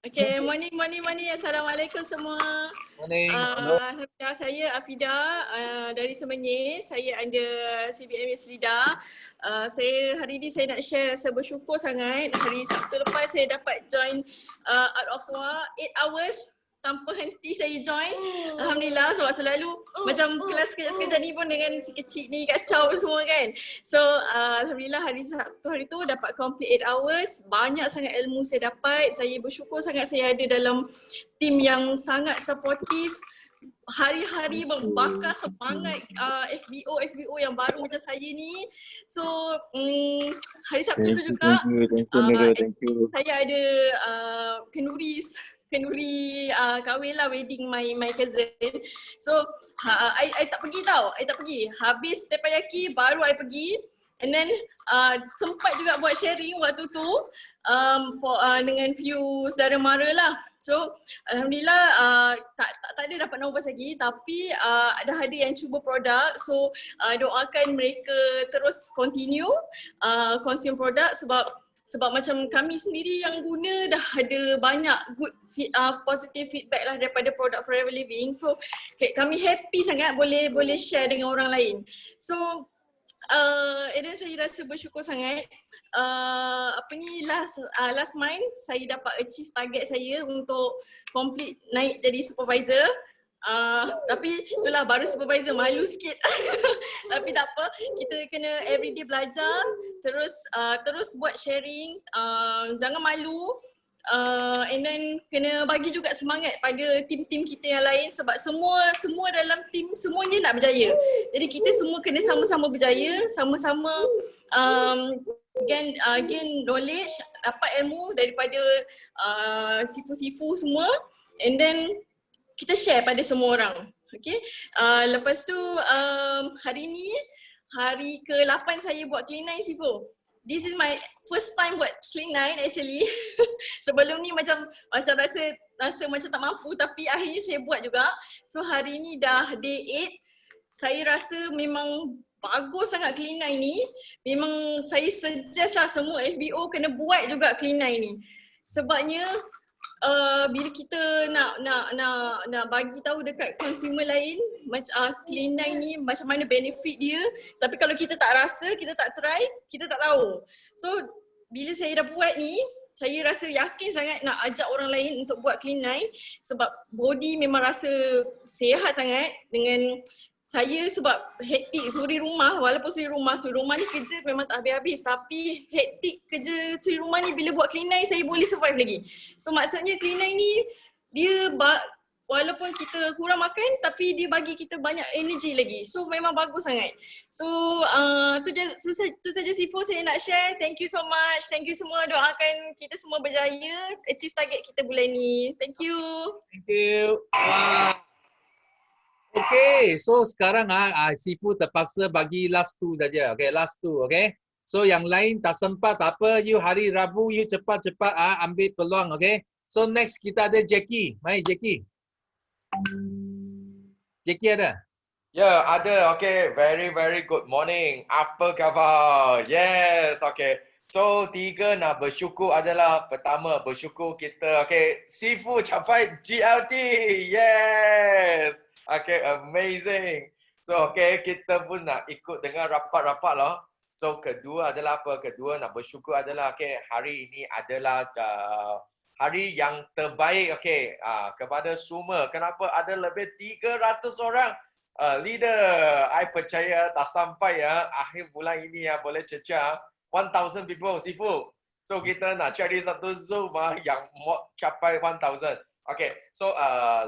Speaker 10: Okay, morning. Assalamualaikum semua.
Speaker 1: Morning.
Speaker 10: Alhamdulillah, saya Afida dari Semenyih. Saya under CBMS Lidah. Saya hari ni saya nak share, saya bersyukur sangat. Hari Sabtu lepas saya dapat join Art of War 8 hours. Tanpa henti saya join. Alhamdulillah, sebab selalu macam kelas sekejap-sekejap ni pun dengan si kecil ni kacau semua kan. So Alhamdulillah hari Sabtu hari tu dapat complete 8 hours. Banyak sangat ilmu saya dapat. Saya bersyukur sangat saya ada dalam team yang sangat supportive. Hari-hari membakar semangat FBO yang baru macam saya ni. So hari Sabtu tu juga saya ada kenduri kahwin lah, wedding my cousin. So I tak pergi tau, habis teppanyaki baru I pergi. And then sempat juga buat sharing waktu tu dengan few saudara mara lah. So Alhamdulillah tak ada dapat nombor lagi, tapi ada yang cuba produk. So doakan mereka terus continue consume produk, sebab macam kami sendiri yang guna dah ada banyak good positive feedback lah daripada produk Forever Living. So kami happy sangat boleh share dengan orang lain. So and then saya rasa bersyukur sangat. Last month saya dapat achieve target saya untuk complete naik jadi supervisor. Tapi itulah baru supervisor, malu sikit. Tapi tak apa, kita kena everyday belajar, terus buat sharing, jangan malu. And then kena bagi juga semangat pada tim-tim kita yang lain, sebab semua dalam tim semuanya nak berjaya. Jadi kita semua kena sama-sama berjaya, sama-sama gain knowledge, dapat ilmu daripada sifu-sifu semua, and then kita share pada semua orang. Okay. Lepas tu hari ni hari ke-8 saya buat Clean 9 Sifu. This is my first time buat Clean 9 actually. Sebelum ni macam rasa macam tak mampu, tapi akhirnya saya buat juga. So hari ni dah day 8. Saya rasa memang bagus sangat Clean 9 ni. Memang saya suggest lah semua FBO kena buat juga Clean 9 ni. Sebabnya bila kita nak bagi tahu dekat consumer lain macam Clean 9 ni macam mana benefit dia, tapi kalau kita tak rasa, kita tak try, kita tak tahu. So bila saya dah buat ni, saya rasa yakin sangat nak ajak orang lain untuk buat Clean 9, sebab body memang rasa sihat sangat dengan saya, sebab hektik suri rumah, walaupun suri rumah ni kerja memang tak habis-habis, tapi hektik kerja suri rumah ni bila buat Clean 9 saya boleh survive lagi. So maksudnya Clean 9 ni dia walaupun kita kurang makan tapi dia bagi kita banyak energi lagi. So memang bagus sangat. So tu saja Sifu saya nak share. Thank you so much. Thank you semua, doakan kita semua berjaya achieve target kita bulan ni. Thank you.
Speaker 1: Thank you. Wow. Okay, so sekarang Sifu terpaksa bagi last 2 saja. Okay, last 2, okay. So yang lain tak sempat, tak apa. You hari Rabu, you cepat-cepat ambil peluang, okay. So next kita ada Jackie. Mari Jackie. Jackie ada? Ya, ada. Okay, very good morning. Apa khabar? Yes, okay. So, 3 nak bersyukur adalah pertama, bersyukur kita, okay, Sifu capai GLT. Yes. Okay, amazing. So, okay, kita pun nak ikut dengan rapat-rapat lah. So, kedua adalah apa? Kedua nak bersyukur adalah, okay, hari ini adalah hari yang terbaik, okay, kepada semua. Kenapa ada lebih 300 orang leader? I percaya tak sampai ya akhir bulan ini ya boleh cecah 1000 people, Sifu. So kita nak cari satu Zoom yang capai 1000. Okay, so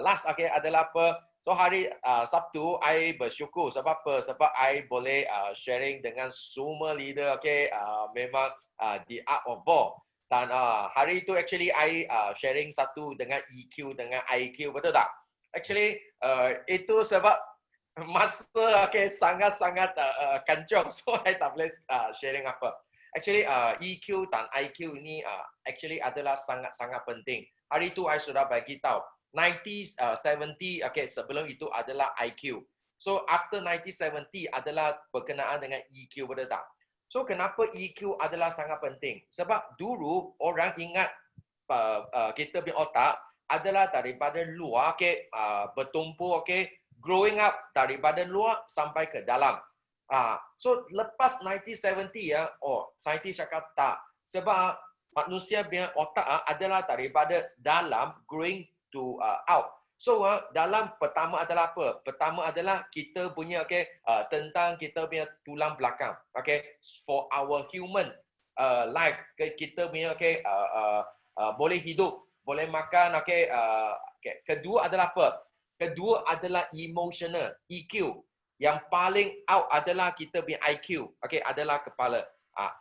Speaker 1: last okay adalah apa? So hari Sabtu I bersyukur sebab apa? Sebab I boleh sharing dengan semua leader, okay, memang the art of war. Dan hari itu actually I sharing satu dengan EQ dengan IQ, betul tak? Actually itu sebab masa okay, sangat-sangat kancung, so I tak boleh sharing apa. Actually EQ dan IQ ini actually adalah sangat-sangat penting. Hari itu I sudah bagi tahu 70 okay, sebelum itu adalah IQ. So after 70 adalah berkenaan dengan EQ, betul tak? So kenapa EQ adalah sangat penting? Sebab dulu orang ingat kita punya otak adalah daripada luar, okay, bertumpu, okay, growing up daripada luar sampai ke dalam. So lepas 1970 ya, saintis cakap tak. Sebab manusia punya otak adalah daripada dalam growing to out. So dalam pertama adalah apa? Pertama adalah kita punya, okay, tentang kita punya tulang belakang. Okay, for our human life, kita punya, okay, boleh hidup, boleh makan, okay. Okay. Kedua adalah apa? Kedua adalah emotional, EQ. Yang paling out adalah kita punya IQ, okay, adalah kepala.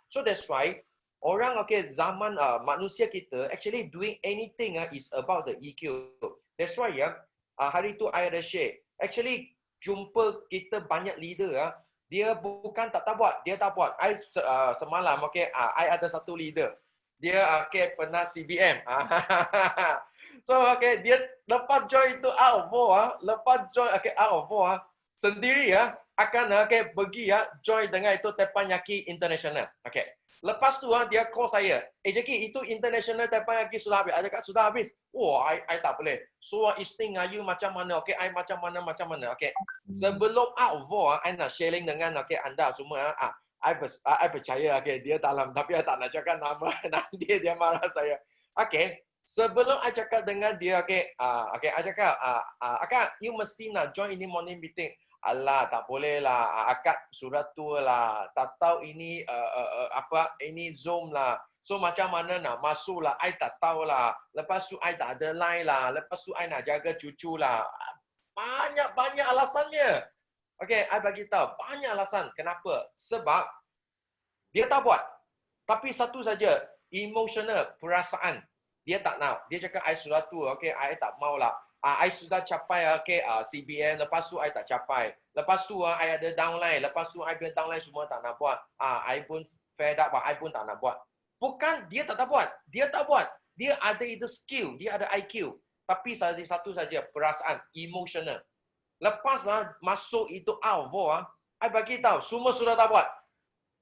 Speaker 1: So that's why orang, okay, zaman manusia kita actually doing anything is about the EQ. That's why ya, hari tu I ada share. Actually jumpa kita banyak leader dia bukan tak buat, dia tak buat. I semalam, okay, I ada satu leader. Dia okay, pernah CBM. So okay, dia lepas join itu out of war, lepas join, okay, out of war sendiri akan, okay, pergi join dengan itu Teppanyaki International. Okay. Lepas tu dia call saya. Jackie, itu International Teppanyaki sudah habis. I cakap sudah habis. I tak boleh. So insting you macam mana? Okay, I macam mana. Okay. Sebelum out of war, I nak sharing dengan, okay, anda semua. I percaya, okay, dia dalam, tapi I tak nak cakap nama. Nanti dia marah saya. Okay. Sebelum I cakap dengan dia, okay, okay, I cakap, Akak, you mesti nak join ini morning meeting. Alah, tak boleh lah. Akak surat tua lah. Tak tahu ini apa, ini Zoom lah. So macam mana nak masuk lah. I tak tahu lah. Lepas tu I tak ada line lah. Lepas tu I nak jaga cucu lah. Banyak alasannya. Okay, I bagi tahu. Banyak alasan. Kenapa? Sebab dia tak buat. Tapi satu saja. Emotional, perasaan. Dia tak nak. Dia cakap I sudah tua. Okay, I tak mau lah. I sudah capai, okay, CBN, lepas tu I tak capai. Lepas tu I ada downline, lepas tu I punya downline semua tak nak buat. I pun fed up, I pun tak nak buat. Bukan dia tak buat, dia tak buat. Dia ada itu skill, dia ada IQ. Tapi satu saja, perasaan, emotional. Lepas masuk itu out of war, I bagi tahu, semua sudah tak buat.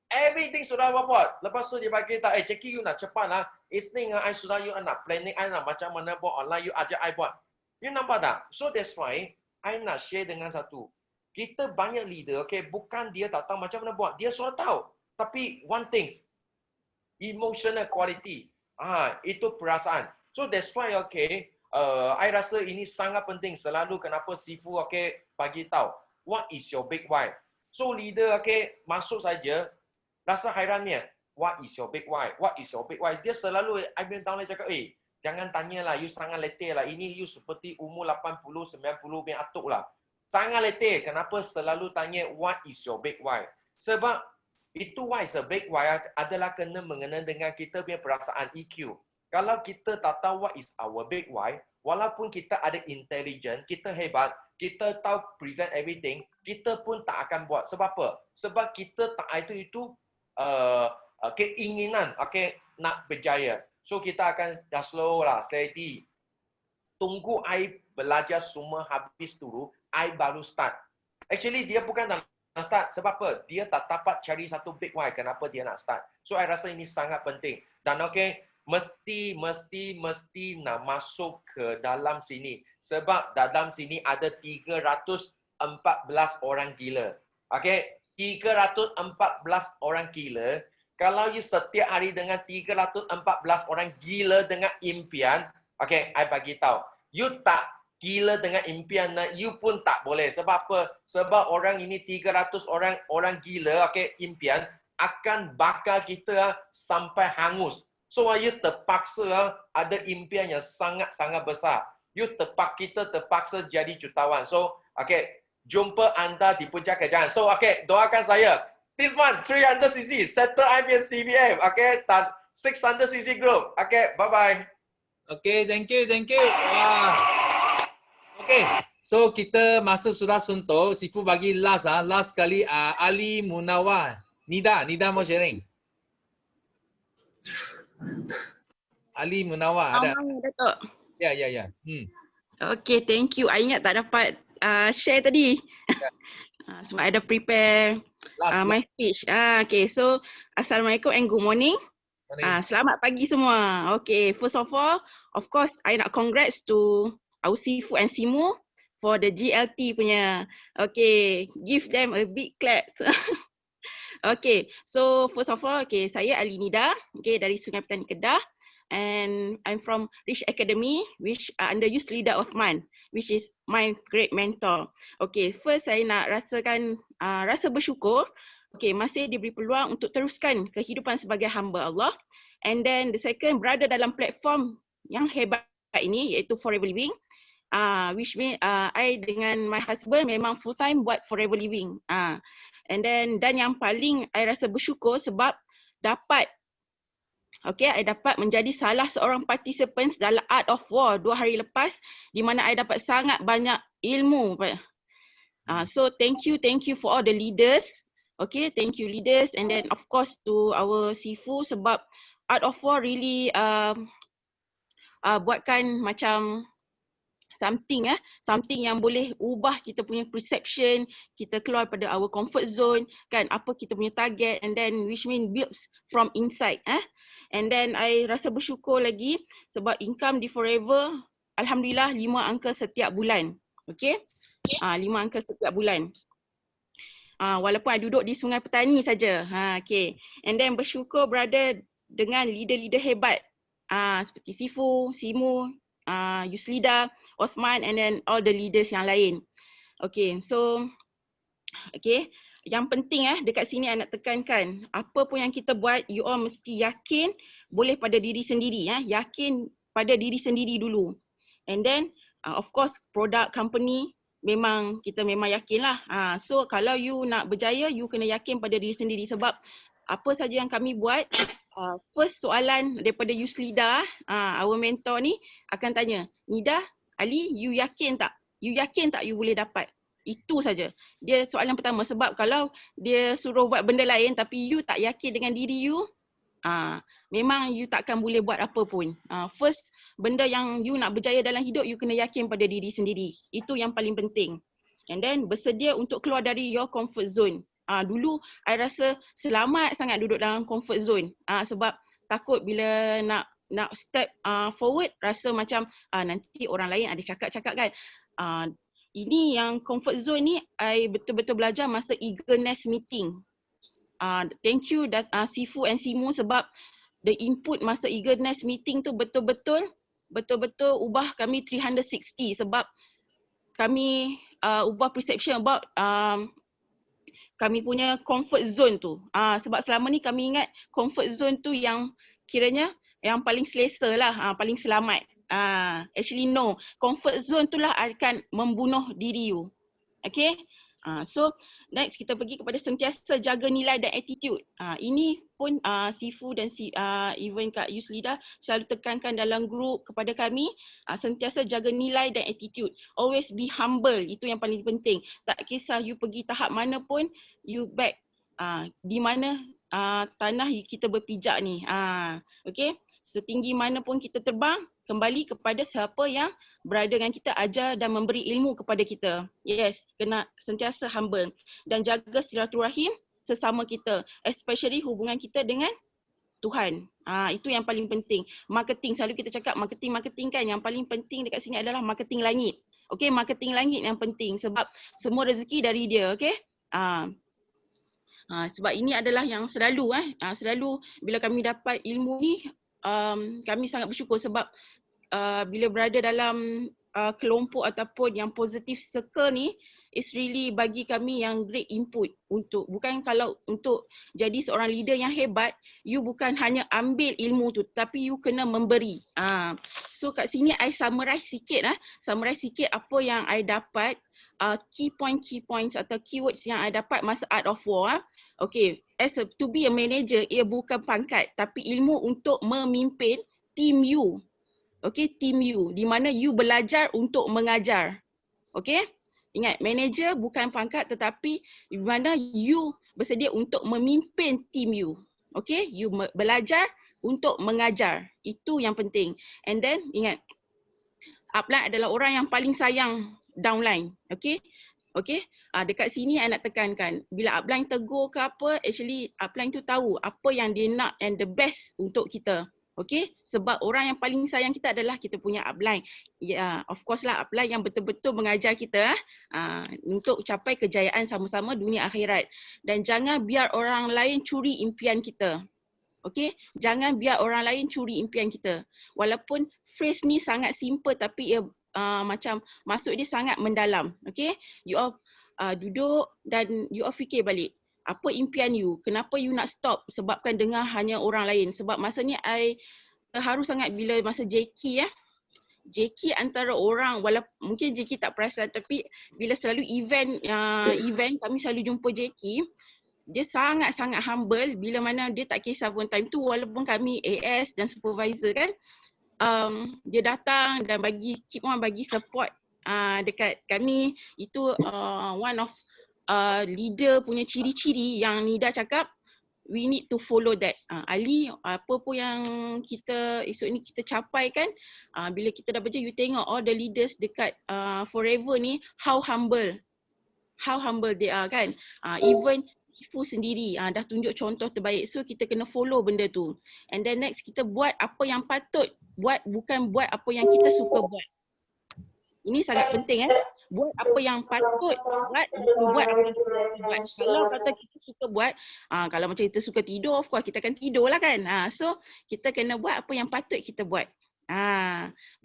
Speaker 1: Everything sudah buat. Lepas tu dia bagi tahu, Jackie, you nak cepat lah. Isning I sudah, you nak planning, I nak macam mana buat online, you ajak I buat. You nampak tak? So that's why I nak share dengan satu. Kita banyak leader, okay, bukan dia tak tahu macam mana buat. Dia sudah tahu. Tapi one thing, emotional quality. Itu perasaan. So that's why, okay, I rasa ini sangat penting. Selalu kenapa Sifu, okay, bagi tahu. What is your big why? So leader, okay, masuk saja. Rasa hairannya. What is your big why? What is your big why? Dia selalu, I bilang tahu dia cakap, jangan tanyalah, you sangat letih lah. Ini you seperti umur 80, 90 punya atuk lah. Sangat letih. Kenapa selalu tanya, what is your big why? Sebab itu why is a big why adalah kena mengenai dengan kita punya perasaan EQ. Kalau kita tak tahu what is our big why, walaupun kita ada intelligent, kita hebat, kita tahu present everything, kita pun tak akan buat. Sebab apa? Sebab kita tak itu keinginan, okay, nak berjaya. So kita akan dah slow lah, steady. Tunggu I belajar semua habis dulu, I baru start. Actually dia bukan nak start. Sebab apa? Dia tak dapat cari satu big why kenapa dia nak start. So I rasa ini sangat penting. Dan mesti nak masuk ke dalam sini. Sebab dalam sini ada 314 orang gila. 314 orang gila. Kalau you setiap hari dengan 314 orang gila dengan impian, I bagi tahu, you tak gila dengan impian, you pun tak boleh. Sebab apa? Sebab orang ini 300 orang gila, impian akan bakar kita sampai hangus. So you terpaksa ada impian yang sangat-sangat besar. Kita terpaksa jadi jutawan. So, jumpa anda di puncak kejayaan. So, doakan saya. This month, 300cc, settle IBS CBM, dan 600cc group. Bye-bye. Thank you. Wah. So kita masa sudah suntuk. Sifu bagi last kali Ali Munawar. Nida mau sharing. Ali Munawar ada.
Speaker 6: Datuk.
Speaker 1: Ya.
Speaker 6: Okay, thank you. I ingat tak dapat share tadi. Sebab I dah prepare my speech. Okay, so Assalamualaikum and good morning. Selamat pagi semua. Okay, first of all, of course, I nak congrats to our Sifu and Simu for the GLT punya. Okay, give them a big clap. Okay, so first of all, saya Ali Nida, dari Sungai Petani Kedah. And I'm from Rich Academy, which under Youth Leader Osman, which is my great mentor. Okay, first saya nak rasakan rasa bersyukur. Okay, masih diberi peluang untuk teruskan kehidupan sebagai hamba Allah. And then the second, berada dalam platform yang hebat ini, iaitu Forever Living. Which mean I dengan my husband memang full time buat Forever Living. And then yang paling I rasa bersyukur sebab dapat I dapat menjadi salah seorang participants dalam Art of War 2 hari lepas, di mana I dapat sangat banyak ilmu. So thank you for all the leaders. Okay, thank you leaders, and then of course to our Sifu sebab Art of War really buatkan macam something yang boleh ubah kita punya perception, kita keluar pada our comfort zone, kan, apa kita punya target, and then which mean builds from inside. And then I rasa bersyukur lagi sebab income di Forever alhamdulillah 5 angka setiap bulan. Okay? 5 angka setiap bulan. Walaupun I duduk di Sungai Petani saja. Okay. And then bersyukur berada dengan leader-leader hebat seperti Sifu, Simu, Yuslida, Osman, and then all the leaders yang lain. Okay, so yang penting dekat sini I nak tekankan, apa pun yang kita buat, you all mesti yakin boleh pada diri sendiri. Yakin pada diri sendiri dulu. And then of course product company kita memang yakin lah. So kalau you nak berjaya, you kena yakin pada diri sendiri sebab apa saja yang kami buat, first soalan daripada Yuslida, our mentor ni akan tanya, Nida, Ali, you yakin tak? You yakin tak you boleh dapat? Itu saja. Dia soalan pertama sebab kalau dia suruh buat benda lain tapi you tak yakin dengan diri you, memang you takkan boleh buat apa pun. First, benda yang you nak berjaya dalam hidup, you kena yakin pada diri sendiri. Itu yang paling penting. And then bersedia untuk keluar dari your comfort zone. Dulu I rasa selamat sangat duduk dalam comfort zone. Sebab takut bila nak step forward, rasa macam nanti orang lain ada cakap-cakap kan. Ini yang comfort zone ni I betul-betul belajar masa eagerness meeting. Thank you Sifu and Simu sebab the input masa eagerness meeting tu betul-betul ubah kami 360 sebab kami ubah perception about kami punya comfort zone tu. Sebab selama ni kami ingat comfort zone tu yang kiranya yang paling selesa lah, paling selamat. Actually no, comfort zone tu lah akan membunuh diri you. Okay, so next kita pergi kepada sentiasa jaga nilai dan attitude. Ini pun Sifu dan even Kak Yuslida selalu tekankan dalam group kepada kami, sentiasa jaga nilai dan attitude. Always be humble, itu yang paling penting. Tak kisah you pergi tahap mana pun, you back di mana tanah kita berpijak ni. Okay, setinggi mana pun kita terbang, kembali kepada siapa yang berada dengan kita, ajar dan memberi ilmu kepada kita. Yes, kena sentiasa humble dan jaga silaturahim sesama kita, especially hubungan kita dengan Tuhan. Itu yang paling penting. Marketing, selalu kita cakap marketing kan, yang paling penting dekat sini adalah marketing langit. Okey, marketing langit yang penting sebab semua rezeki dari dia, okey? Sebab ini adalah yang selalu selalu bila kami dapat ilmu ni, kami sangat bersyukur sebab bila berada dalam kelompok ataupun yang positive circle ni, it's really bagi kami yang great input untuk, bukan kalau untuk jadi seorang leader yang hebat, you bukan hanya ambil ilmu tu tapi you kena memberi. So kat sini I summarize sikit apa yang I dapat, key points atau keywords yang I dapat masa Art of War. Okay, to be a manager, ia bukan pangkat tapi ilmu untuk memimpin team you. Okay, team you, di mana you belajar untuk mengajar. Okay, ingat, manager bukan pangkat tetapi di mana you bersedia untuk memimpin team you. Okay, you belajar untuk mengajar. Itu yang penting. And then ingat, upline adalah orang yang paling sayang downline. Okay, dekat sini I nak tekankan, bila upline tegur ke apa, actually upline tu tahu apa yang dia nak and the best untuk kita. Okay, sebab orang yang paling sayang kita adalah kita punya upline. Ya, of course lah, upline yang betul-betul mengajar kita untuk capai kejayaan sama-sama dunia akhirat. Dan jangan biar orang lain curi impian kita. Okay, jangan biar orang lain curi impian kita. Walaupun phrase ni sangat simple tapi ia macam maksud dia sangat mendalam. Okay, you all duduk dan you all fikir balik. Apa impian you? Kenapa you nak stop sebabkan dengar hanya orang lain? Sebab masa ni I terharu sangat bila masa JK JK antara orang, walaupun mungkin JK tak perasan tapi bila selalu event kami selalu jumpa JK, dia sangat-sangat humble bila mana dia tak kisah pun time tu walaupun kami AS dan supervisor kan, dia datang dan keep on bagi support dekat kami. Itu one of leader punya ciri-ciri yang Nida cakap we need to follow that. Ali, apa pun yang kita esok ni kita capai kan, bila kita dah baca, you tengok all the leaders dekat Forever ni how humble they are kan. Even Sifu sendiri dah tunjuk contoh terbaik, so kita kena follow benda tu. And then next, kita buat apa yang patut buat, bukan buat apa yang kita suka buat. Ini sangat penting buat apa yang patut buat, bukan buat apa yang kita suka buat. Kalau kata kita suka buat, kalau macam kita suka tidur, of course kita akan tidur lah kan. So kita kena buat apa yang patut kita buat.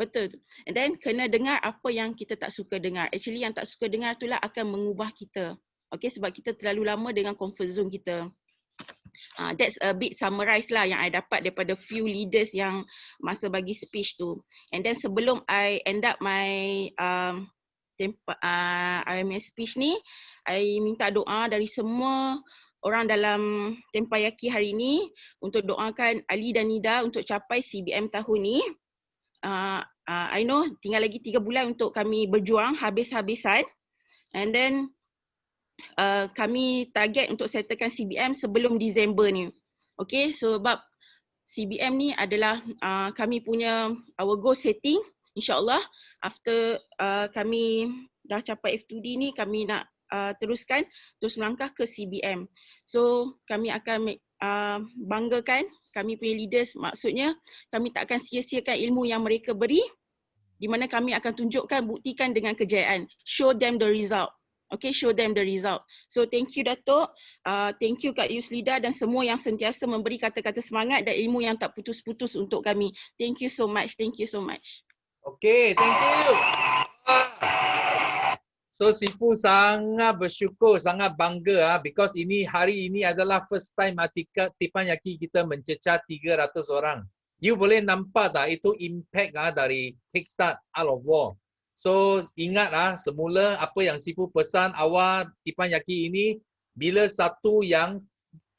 Speaker 6: Betul. And then kena dengar apa yang kita tak suka dengar. Actually yang tak suka dengar itulah akan mengubah kita. Okay, sebab kita terlalu lama dengan comfort zone kita. That's a bit summarize lah yang I dapat daripada few leaders yang masa bagi speech tu. And then sebelum I end up my IMS speech ni, I minta doa dari semua orang dalam Tempayaki hari ni untuk doakan Ali dan Nida untuk capai CBM tahun ni. I know tinggal lagi 3 bulan untuk kami berjuang habis-habisan. And then kami target untuk settlekan CBM sebelum Disember ni. Okay, sebab CBM ni adalah kami punya our goal setting. InsyaAllah after kami dah capai F2D ni, kami nak terus melangkah ke CBM. So kami akan banggakan kami punya leaders, maksudnya kami tak akan sia-siakan ilmu yang mereka beri, di mana kami akan tunjukkan, buktikan dengan kejayaan. Show them the result. Okay, show them the result. So thank you Datuk, thank you Kak Yuslida dan semua yang sentiasa memberi kata-kata semangat dan ilmu yang tak putus-putus untuk kami. Thank you so much, thank you so much.
Speaker 1: Okay, thank you. So Sifu sangat bersyukur, sangat bangga because hari ini adalah first time Teppanyaki kita mencecah 300 orang. You boleh nampak tak itu impact dari Kickstart Art of War. So ingatlah semula apa yang Sifu pesan awal Teppanyaki ini, bila satu yang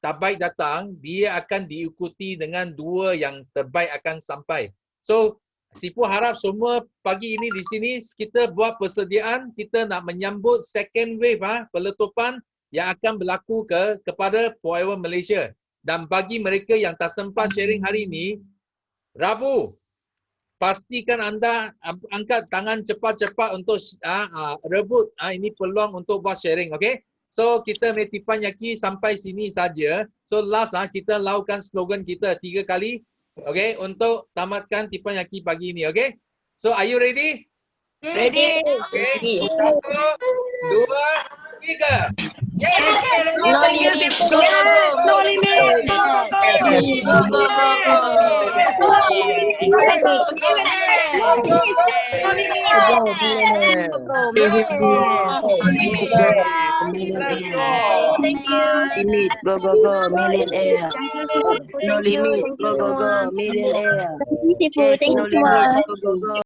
Speaker 1: terbaik datang, dia akan diikuti dengan 2 yang terbaik akan sampai. So Sifu harap semua pagi ini di sini kita buat persediaan, kita nak menyambut second wave peletupan yang akan berlaku kepada Forever Malaysia. Dan bagi mereka yang tak sempat sharing hari ini, Rabu pastikan anda angkat tangan cepat-cepat untuk rebut ini peluang untuk buat sharing, okay? So kita Tipan Yaki sampai sini saja. So last kita lakukan slogan kita 3 kali, okay? Untuk tamatkan Tipan Yaki pagi ini, okay? So are you ready?
Speaker 5: Ready.
Speaker 1: Okay. 1, 2, 3.
Speaker 2: No limit. Go, go, go.
Speaker 6: No limit. Go, go, go.
Speaker 2: Go, go, go, go.
Speaker 11: Thank you. Limit, go, go, go, millionaire. No limit, go, go, go, millionaire.
Speaker 12: Thank you,
Speaker 11: No limit, go, go, go.